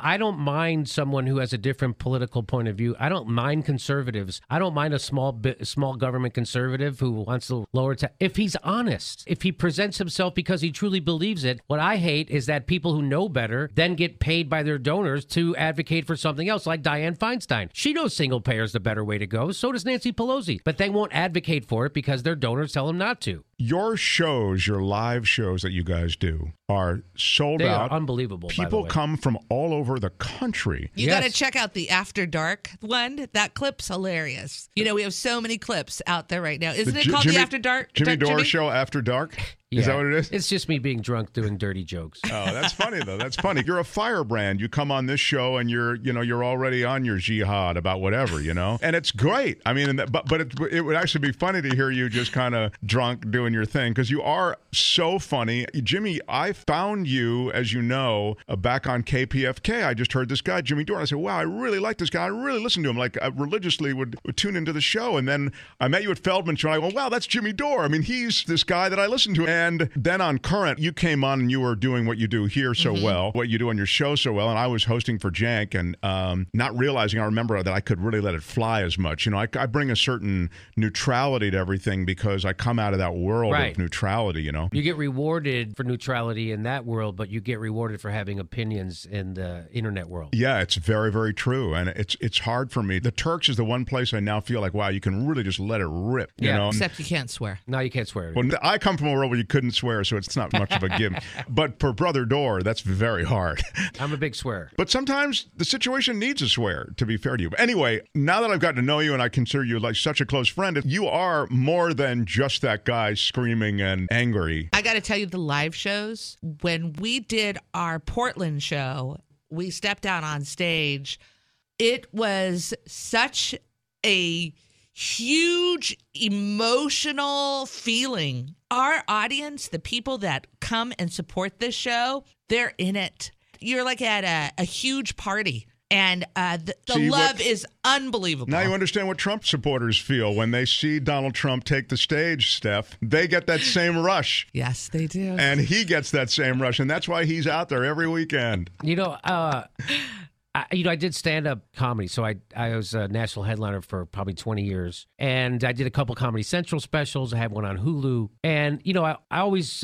I don't mind someone who has a different political point of view. I don't mind conservatives. I don't mind a small government conservative who wants to lower tax. If he's honest, if he presents himself because he truly believes it. What I hate is that people who know better then get paid by their donors to advocate for something else, like Dianne Feinstein. She knows single payer is the better way to go. So does Nancy Pelosi. But they won't advocate for it because their donors tell them not to. Your shows, your live shows that you guys do, are sold out. Are unbelievable. People come from all over the country. You got to check out the After Dark one. That clip's hilarious. We have so many clips out there right now. Isn't it called the After Dark? Jimmy Dore Show After Dark? Is that what it is? It's just me being drunk doing dirty jokes. Oh, that's funny though. That's funny. You're a firebrand. You come on this show and you're already on your jihad about whatever, and it's great. I mean, but it would actually be funny to hear you just kind of drunk doing your thing because you are so funny, Jimmy. I found you, as you know, back on KPFK. I just heard this guy Jimmy Dore, and I said, "Wow, I really like this guy. I really listened to him. I religiously would tune into the show." And then I met you at Feldman Show. And I go, "Wow, that's Jimmy Dore. I mean, he's this guy that I listen to." And then on Current, you came on and you were doing what you do here so well, what you do on your show so well. And I was hosting for Jank and not realizing, I remember that I could really let it fly as much. I bring a certain neutrality to everything because I come out of that world of neutrality, You get rewarded for neutrality in that world, but you get rewarded for having opinions in the internet world. Yeah, it's very, very true. And it's hard for me. The Turks is the one place I now feel like, wow, you can really just let it rip, you know? Except you can't swear. No, you can't swear. Well, I come from a world where you couldn't swear, so it's not much of a give. But for Brother Dore, that's very hard. I'm a big swearer. But sometimes the situation needs a swear, to be fair to you. But anyway, now that I've gotten to know you and I consider you like such a close friend, you are more than just that guy screaming and angry. I got to tell you, the live shows, when we did our Portland show, we stepped out on stage. It was such a huge emotional feeling. Our audience, the people that come and support this show, they're in it. You're like at a huge party. And the love is unbelievable. Now you understand what Trump supporters feel when they see Donald Trump take the stage, Steph. They get that same rush. Yes, they do. And he gets that same rush, and that's why he's out there every weekend. I did stand-up comedy, so I was a national headliner for probably 20 years, and I did a couple Comedy Central specials. I had one on Hulu, and I always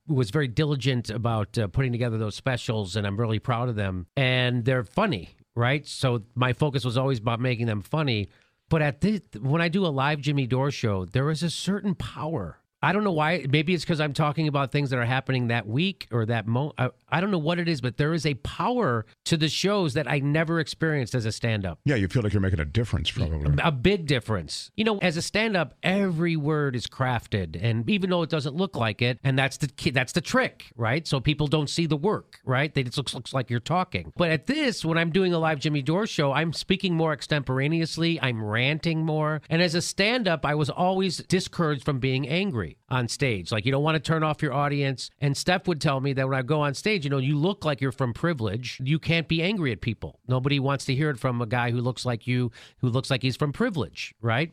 was very diligent about putting together those specials, and I'm really proud of them, and they're funny, right? So my focus was always about making them funny, but when I do a live Jimmy Dore show, there is a certain power. I don't know why. Maybe it's because I'm talking about things that are happening that week or that moment. I don't know what it is, but there is a power to the shows that I never experienced as a stand-up. Yeah, you feel like you're making a difference, probably. A big difference. As a stand-up, every word is crafted, and even though it doesn't look like it, and that's the trick, right? So people don't see the work, right? It just looks like you're talking. But at this, when I'm doing a live Jimmy Dore show, I'm speaking more extemporaneously. I'm ranting more. And as a stand-up, I was always discouraged from being angry on stage. Like, you don't want to turn off your audience. And Steph would tell me that when I go on stage, you look like you're from privilege. You can't be angry at people. Nobody wants to hear it from a guy who looks like you, who looks like he's from privilege, right?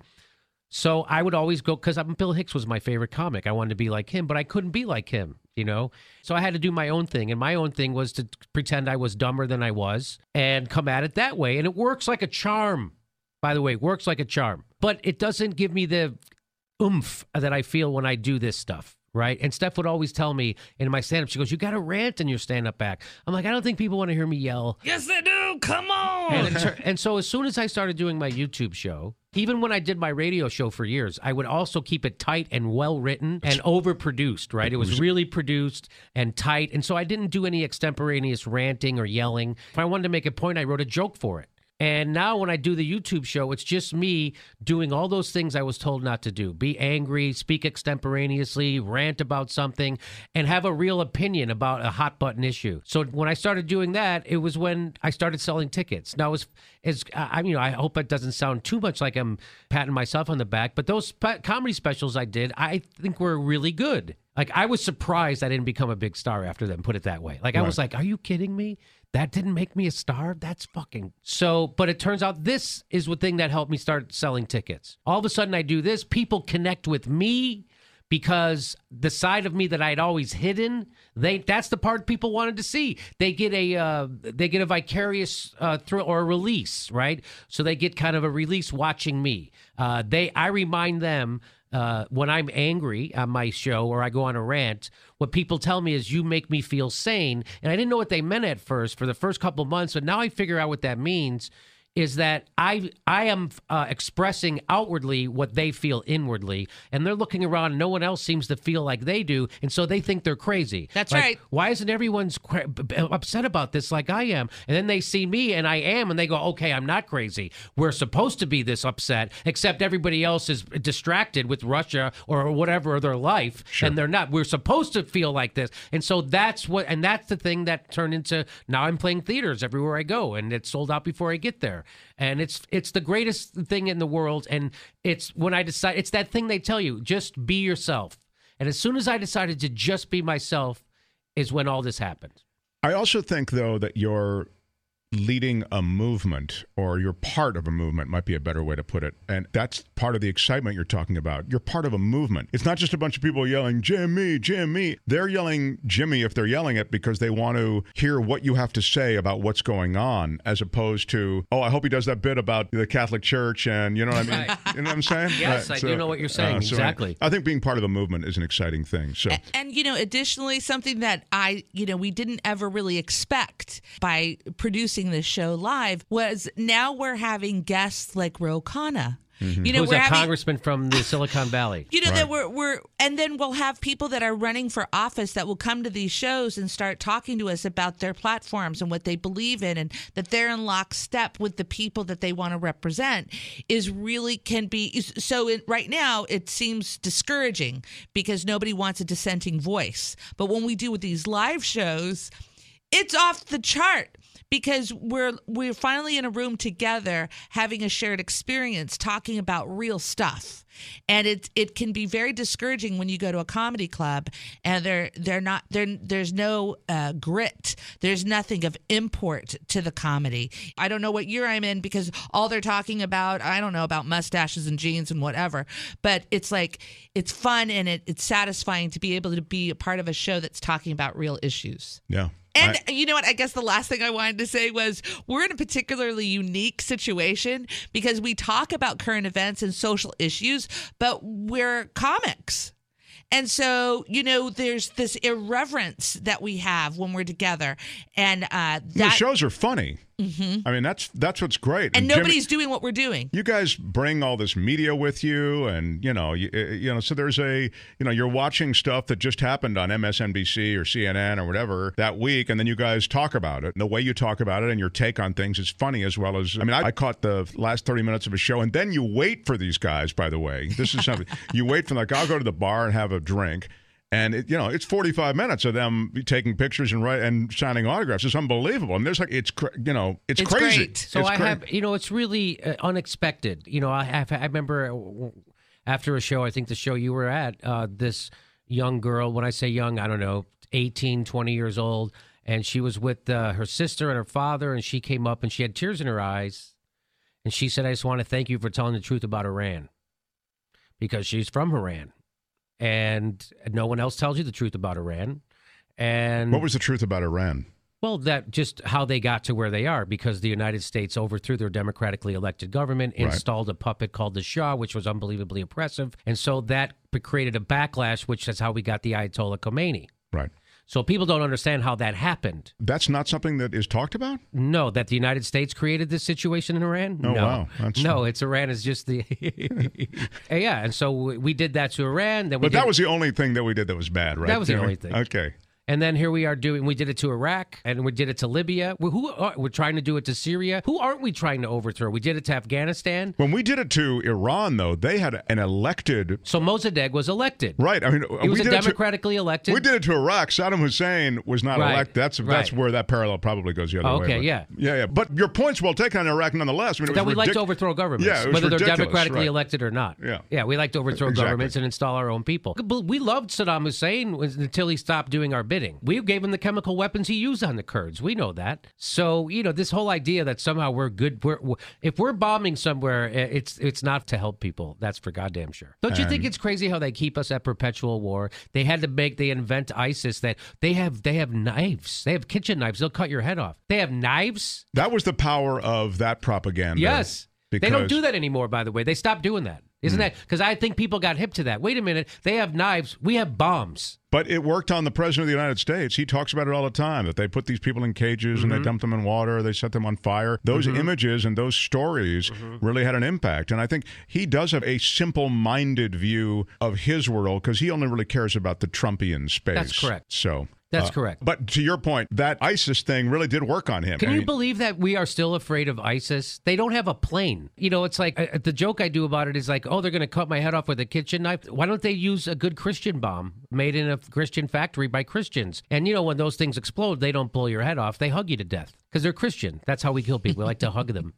So I would always go, because Bill Hicks was my favorite comic. I wanted to be like him, but I couldn't be like him, So I had to do my own thing. And my own thing was to pretend I was dumber than I was and come at it that way. And it works like a charm, by the way. It works like a charm. But it doesn't give me the oomph that I feel when I do this stuff, right? And Steph would always tell me in my stand-up, she goes, you got to rant in your stand-up act. I'm like, I don't think people want to hear me yell. Yes, they do. Come on. And so as soon as I started doing my YouTube show, even when I did my radio show for years, I would also keep it tight and well-written and overproduced, right? It was really produced and tight. And so I didn't do any extemporaneous ranting or yelling. If I wanted to make a point, I wrote a joke for it. And now when I do the YouTube show, it's just me doing all those things I was told not to do. Be angry, speak extemporaneously, rant about something, and have a real opinion about a hot button issue. So when I started doing that, it was when I started selling tickets. Now, I hope it doesn't sound too much like I'm patting myself on the back, but those comedy specials I did, I think were really good. Like, I was surprised I didn't become a big star after them, put it that way. Like, I was like, are you kidding me? That didn't make me a star? That's fucking... So, but it turns out this is the thing that helped me start selling tickets. All of a sudden I do this, people connect with me because the side of me that I'd always hidden, that's the part people wanted to see. They get a vicarious thrill or a release, right? So they get kind of a release watching me. I remind them when I'm angry on my show or I go on a rant, what people tell me is, you make me feel sane. And I didn't know what they meant at first for the first couple of months, but now I figure out what that means is that I am expressing outwardly what they feel inwardly, and they're looking around and no one else seems to feel like they do, and so they think they're crazy. That's like, right. Why isn't everyone upset about this like I am? And then they see me and I am, and they go, okay, I'm not crazy. We're supposed to be this upset, except everybody else is distracted with Russia or whatever their life, and they're not. We're supposed to feel like this. And so that's the thing that turned into, now I'm playing theaters everywhere I go, and it's sold out before I get there. And it's the greatest thing in the world. And it's when I decide, it's that thing they tell you, just be yourself. And as soon as I decided to just be myself is when all this happened. I also think, though, that you're leading a movement, or you're part of a movement, might be a better way to put it. And that's part of the excitement you're talking about. You're part of a movement. It's not just a bunch of people yelling, Jimmy, Jimmy. They're yelling Jimmy if they're yelling it because they want to hear what you have to say about what's going on, as opposed to, oh, I hope he does that bit about the Catholic Church, and you know what I mean? You know what I'm saying? Yes, I do know what you're saying. Exactly. I think being part of a movement is an exciting thing. So, and additionally, something that we didn't ever really expect by producing this show live was, now we're having guests like Ro Khanna. Mm-hmm. Who's a congressman from the Silicon Valley. That and then we'll have people that are running for office that will come to these shows and start talking to us about their platforms and what they believe in, and that they're in lockstep with the people that they want to represent. Right now it seems discouraging because nobody wants a dissenting voice. But when we do with these live shows, it's off the chart. because we're finally in a room together having a shared experience talking about real stuff. And it can be very discouraging when you go to a comedy club and there's no grit. There's nothing of import to the comedy. I don't know what year I'm in because all they're talking about, I don't know, about mustaches and jeans and whatever. But it's like, it's fun and it's satisfying to be able to be a part of a show that's talking about real issues. Yeah. And you know what? I guess the last thing I wanted to say was we're in a particularly unique situation because we talk about current events and social issues, but we're comics. And so, there's this irreverence that we have when we're together. And the shows are funny. Mm-hmm. I mean, that's what's great. And nobody's doing what we're doing. You guys bring all this media with you, and so there's you're watching stuff that just happened on MSNBC or CNN or whatever that week, and then you guys talk about it. And the way you talk about it and your take on things is funny as well as. I mean, I caught the last 30 minutes of a show, and then you wait for these guys. By the way, this is something you wait for. Like, I'll go to the bar and have a drink. And it's 45 minutes of them taking pictures and signing autographs. It's unbelievable. And there's it's crazy. Great. So it's really unexpected. I remember after a show, I think the show you were at, this young girl, when I say young, I don't know, 18, 20 years old. And she was with her sister and her father, and she came up and she had tears in her eyes. And she said, I just want to thank you for telling the truth about Iran, because she's from Iran. And no one else tells you the truth about Iran. And what was the truth about Iran? Well, that just how they got to where they are, because the United States overthrew their democratically elected government, installed a puppet called the Shah, which was unbelievably oppressive. And so that created a backlash, which is how we got the Ayatollah Khomeini. Right. So people don't understand how that happened. That's not something that is talked about? No, that the United States created this situation in Iran? Oh, no. Wow. It's Iran is just the... Yeah, and so we did that to Iran. But that was the only thing that we did that was bad, right? That was the only thing. Okay. And then here we are we did it to Iraq, and we did it to Libya. We're trying to do it to Syria. Who aren't we trying to overthrow? We did it to Afghanistan. When we did it to Iran, though, they had an elected... So Mossadegh was elected. Right. I mean, he was democratically elected. We did it to Iraq. Saddam Hussein was not elected. That's where that parallel probably goes the other way. Okay, but, yeah. But your point's well taken on Iraq nonetheless. I mean, that we like to overthrow governments, whether they're democratically elected or not. Yeah, we like to overthrow governments and install our own people. But we loved Saddam Hussein until he stopped doing our bidding. We gave him the chemical weapons he used on the Kurds. We know that. So, this whole idea that somehow we're good, if we're bombing somewhere, it's not to help people. That's for goddamn sure. Don't you think it's crazy how they keep us at perpetual war? They invent ISIS that they have knives. They have kitchen knives. They'll cut your head off. They have knives. That was the power of that propaganda. Yes. They don't do that anymore, by the way. They stopped doing that. Isn't that? Because I think people got hip to that. Wait a minute. They have knives. We have bombs. But it worked on the president of the United States. He talks about it all the time, that they put these people in cages and they dump them in water, they set them on fire. Those images and those stories really had an impact. And I think he does have a simple-minded view of his world because he only really cares about the Trumpian space. That's correct. So... That's correct. But to your point, that ISIS thing really did work on him. Can you believe that we are still afraid of ISIS? They don't have a plane. It's like the joke I do about it is like, oh, they're going to cut my head off with a kitchen knife. Why don't they use a good Christian bomb made in a Christian factory by Christians? And, when those things explode, they don't blow your head off. They hug you to death because they're Christian. That's how we kill people. We like to hug them.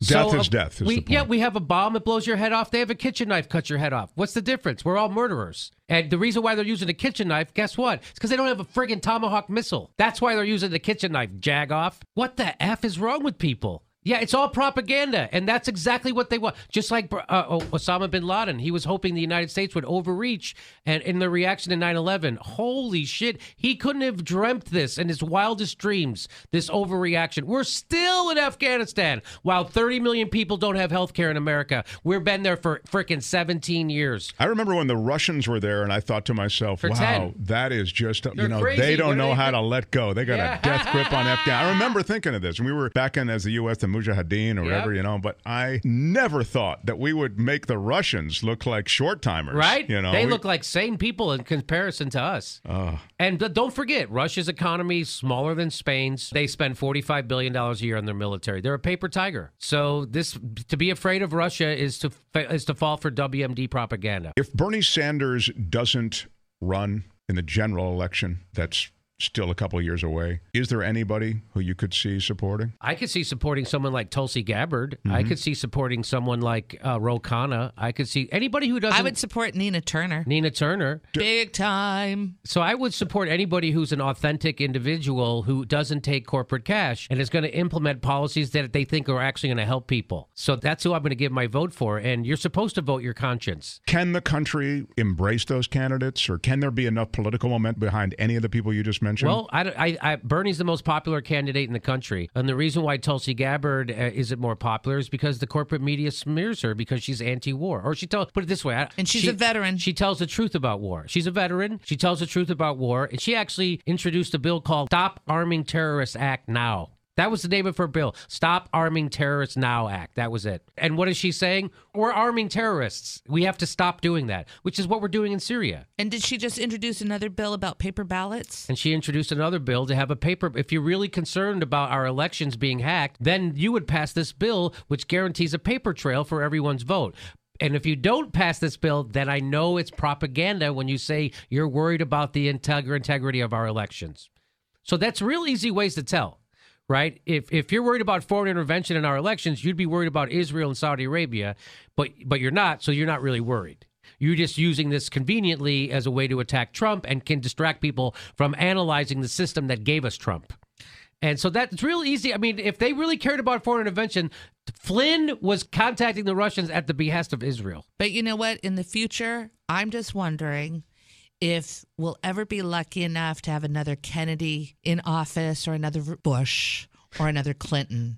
Death is death. Is the point. Yeah, we have a bomb that blows your head off. They have a kitchen knife, cuts your head off. What's the difference? We're all murderers. And the reason why they're using a kitchen knife, guess what? It's because they don't have a friggin' Tomahawk missile. That's why they're using the kitchen knife, jagoff. What the F is wrong with people? Yeah, it's all propaganda, and that's exactly what they want. Just like Osama bin Laden, he was hoping the United States would overreach, and in the reaction to 9/11, holy shit, he couldn't have dreamt this in his wildest dreams, this overreaction. We're still in Afghanistan, while 30 million people don't have health care in America. We've been there for frickin' 17 years. I remember when the Russians were there, and I thought to myself, wow, 10. That is just, crazy. They don't know how to let go. They got a death grip on Afghanistan. I remember thinking of this, and we were back in as the U.S., the Mujahideen or whatever, but I never thought that we would make the Russians look like short-timers. Right? They look like sane people in comparison to us. And don't forget, Russia's economy is smaller than Spain's. They spend $45 billion a year on their military. They're a paper tiger. So to be afraid of Russia is to fall for WMD propaganda. If Bernie Sanders doesn't run in the general election, that's still a couple of years away. Is there anybody who you could see supporting? I could see supporting someone like Tulsi Gabbard. I could see supporting someone like Ro Khanna. I could see anybody who doesn't. I would support Nina Turner. Nina Turner. Big time. So I would support anybody who's an authentic individual who doesn't take corporate cash and is going to implement policies that they think are actually going to help people. So that's who I'm going to give my vote for. And you're supposed to vote your conscience. Can the country embrace those candidates, or can there be enough political momentum behind any of the people you just mentioned? Well, Bernie's the most popular candidate in the country. And the reason why Tulsi Gabbard isn't more popular is because the corporate media smears her because she's anti-war. Or put it this way. And she's a veteran. She tells the truth about war. She's a veteran. She tells the truth about war. And she actually introduced a bill called Stop Arming Terrorists Act Now. That was the name of her bill. Stop Arming Terrorists Now Act. That was it. And what is she saying? We're arming terrorists. We have to stop doing that, which is what we're doing in Syria. And did she just introduce another bill about paper ballots? And she introduced another bill to have a paper. If you're really concerned about our elections being hacked, then you would pass this bill, which guarantees a paper trail for everyone's vote. And if you don't pass this bill, then I know it's propaganda when you say you're worried about the integrity of our elections. So that's real easy ways to tell. Right? If you're worried about foreign intervention in our elections, you'd be worried about Israel and Saudi Arabia, but you're not, so you're not really worried. You're just using this conveniently as a way to attack Trump and can distract people from analyzing the system that gave us Trump. And so that's real easy. I mean, if they really cared about foreign intervention, Flynn was contacting the Russians at the behest of Israel. But you know what? In the future, I'm just wondering if we'll ever be lucky enough to have another Kennedy in office or another Bush or another Clinton.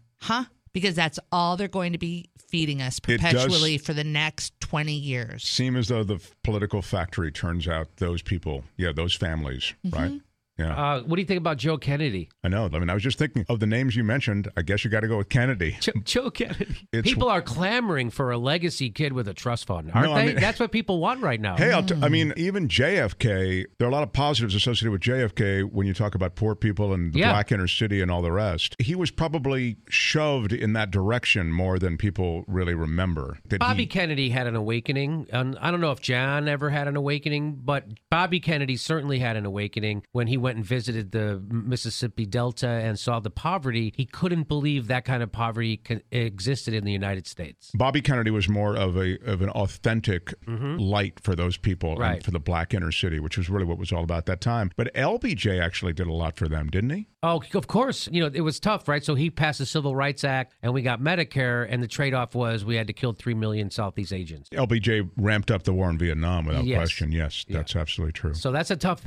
Because that's all they're going to be feeding us perpetually for the next 20 years. Seem as though the political factory turns out those people, those families, right? Yeah. What do you think about Joe Kennedy? I know. I mean, I was just thinking of the names you mentioned. I guess you got to go with Kennedy. Joe Kennedy. People are clamoring for a legacy kid with a trust fund, aren't they? I mean, that's what people want right now. Hey, I mean, even JFK, there are a lot of positives associated with JFK when you talk about poor people and the black inner city and all the rest. He was probably shoved in that direction more than people really remember. Bobby Kennedy had an awakening. I don't know if John ever had an awakening, but Bobby Kennedy certainly had an awakening when he went and visited the Mississippi Delta and saw the poverty. He couldn't believe that kind of poverty existed in the United States. Bobby Kennedy was more of an authentic light for those people and for the black inner city, which was really what it was all about at that time. But LBJ actually did a lot for them, didn't he? Oh, of course. You know, it was tough, right? So he passed the Civil Rights Act and we got Medicare, and the trade-off was we had to kill 3 million Southeast Asians. LBJ ramped up the war in Vietnam without question. Yes, that's absolutely true. So that's a tough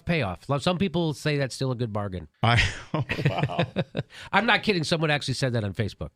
payoff. Some people say that's still a good bargain. Wow. I'm not kidding. Someone actually said that on Facebook.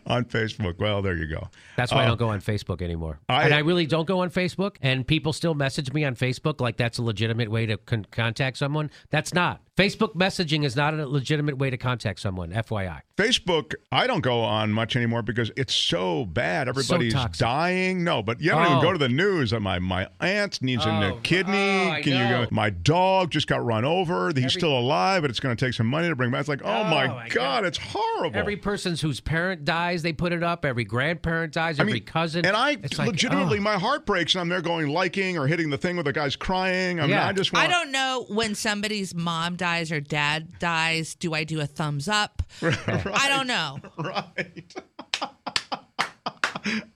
On Facebook. Well, there you go. That's why I don't go on Facebook anymore. And I really don't go on Facebook. And people still message me on Facebook like that's a legitimate way to contact someone. That's not. Facebook messaging is not a legitimate way to contact someone, FYI. Facebook, I don't go on much anymore because it's so bad. Everybody's dying. No, but you don't even go to the news. My aunt needs a new kidney. Can you go? My dog just got run over. He's still alive, but it's going to take some money to bring back. It's like, oh my God, it's horrible. Every person's whose parent dies, they put it up. Every grandparent dies, every cousin. And I legitimately, my heart breaks, and I'm there going liking or hitting the thing where the guy's crying. I don't know when somebody's mom dies or dad dies, do I do a thumbs up? Right. I don't know. Right.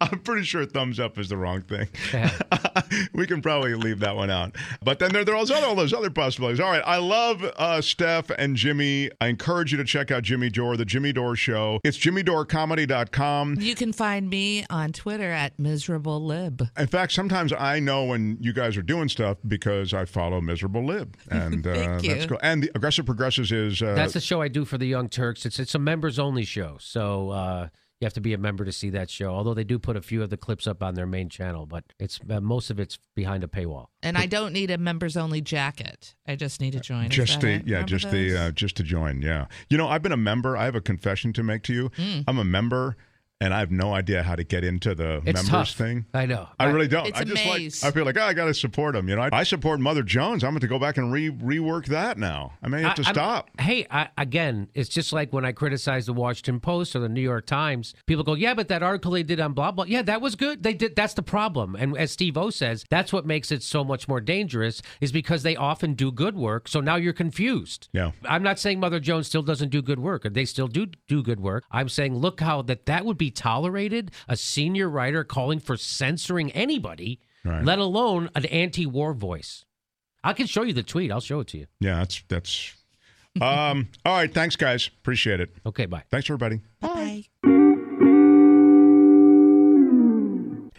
I'm pretty sure thumbs up is the wrong thing. We can probably leave that one out. But then there are all those other possibilities. All right. I love Steph and Jimmy. I encourage you to check out Jimmy Dore, The Jimmy Dore Show. It's jimmydoorecomedy.com. You can find me on Twitter at Miserable Lib. In fact, sometimes I know when you guys are doing stuff because I follow Miserable Lib. And Thank you. That's cool. And the Aggressive Progressives is... that's the show I do for the Young Turks. It's a members-only show. So... you have to be a member to see that show, although they do put a few of the clips up on their main channel, but it's most of it's behind a paywall. And I don't need a members-only jacket. I just need to join. Just to join, yeah. You know, I've been a member. I have a confession to make to you. I'm a member, and I have no idea how to get into the It's members tough. thing. I know. I really don't. It's I a just maze. I feel like, I got to support them. I support Mother Jones. I'm going to go back and rework that now. I may have to stop. Again, it's just like when I criticize the Washington Post or the New York Times. People go, yeah, but that article they did on blah, blah. Yeah, that was good. They did. That's the problem. And as Steve O says, that's what makes it so much more dangerous is because they often do good work. So now you're confused. Yeah. I'm not saying Mother Jones still doesn't do good work. They still do good work. I'm saying, look how that would be tolerated. A senior writer calling for censoring anybody, Right. let alone an anti-war voice. I can show you the tweet. I'll show it to you. Yeah, that's. All right. Thanks, guys. Appreciate it. Okay, bye. Thanks, everybody. Bye.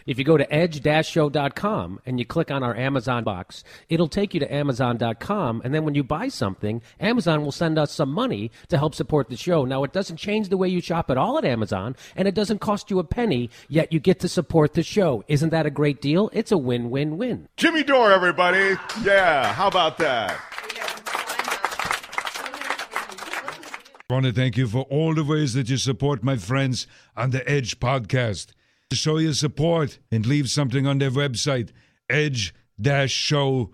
If you go to edge-show.com and you click on our Amazon box, it'll take you to Amazon.com, and then when you buy something, Amazon will send us some money to help support the show. Now, it doesn't change the way you shop at all at Amazon, and it doesn't cost you a penny, yet you get to support the show. Isn't that a great deal? It's a win-win-win. Jimmy Dore, everybody. Yeah, how about that? I want to thank you for all the ways that you support my friends on the Edge podcast. To show your support and leave something on their website, edge-show.com.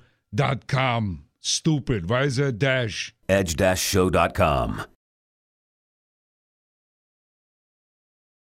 Stupid. Why is there a dash? edge-show.com.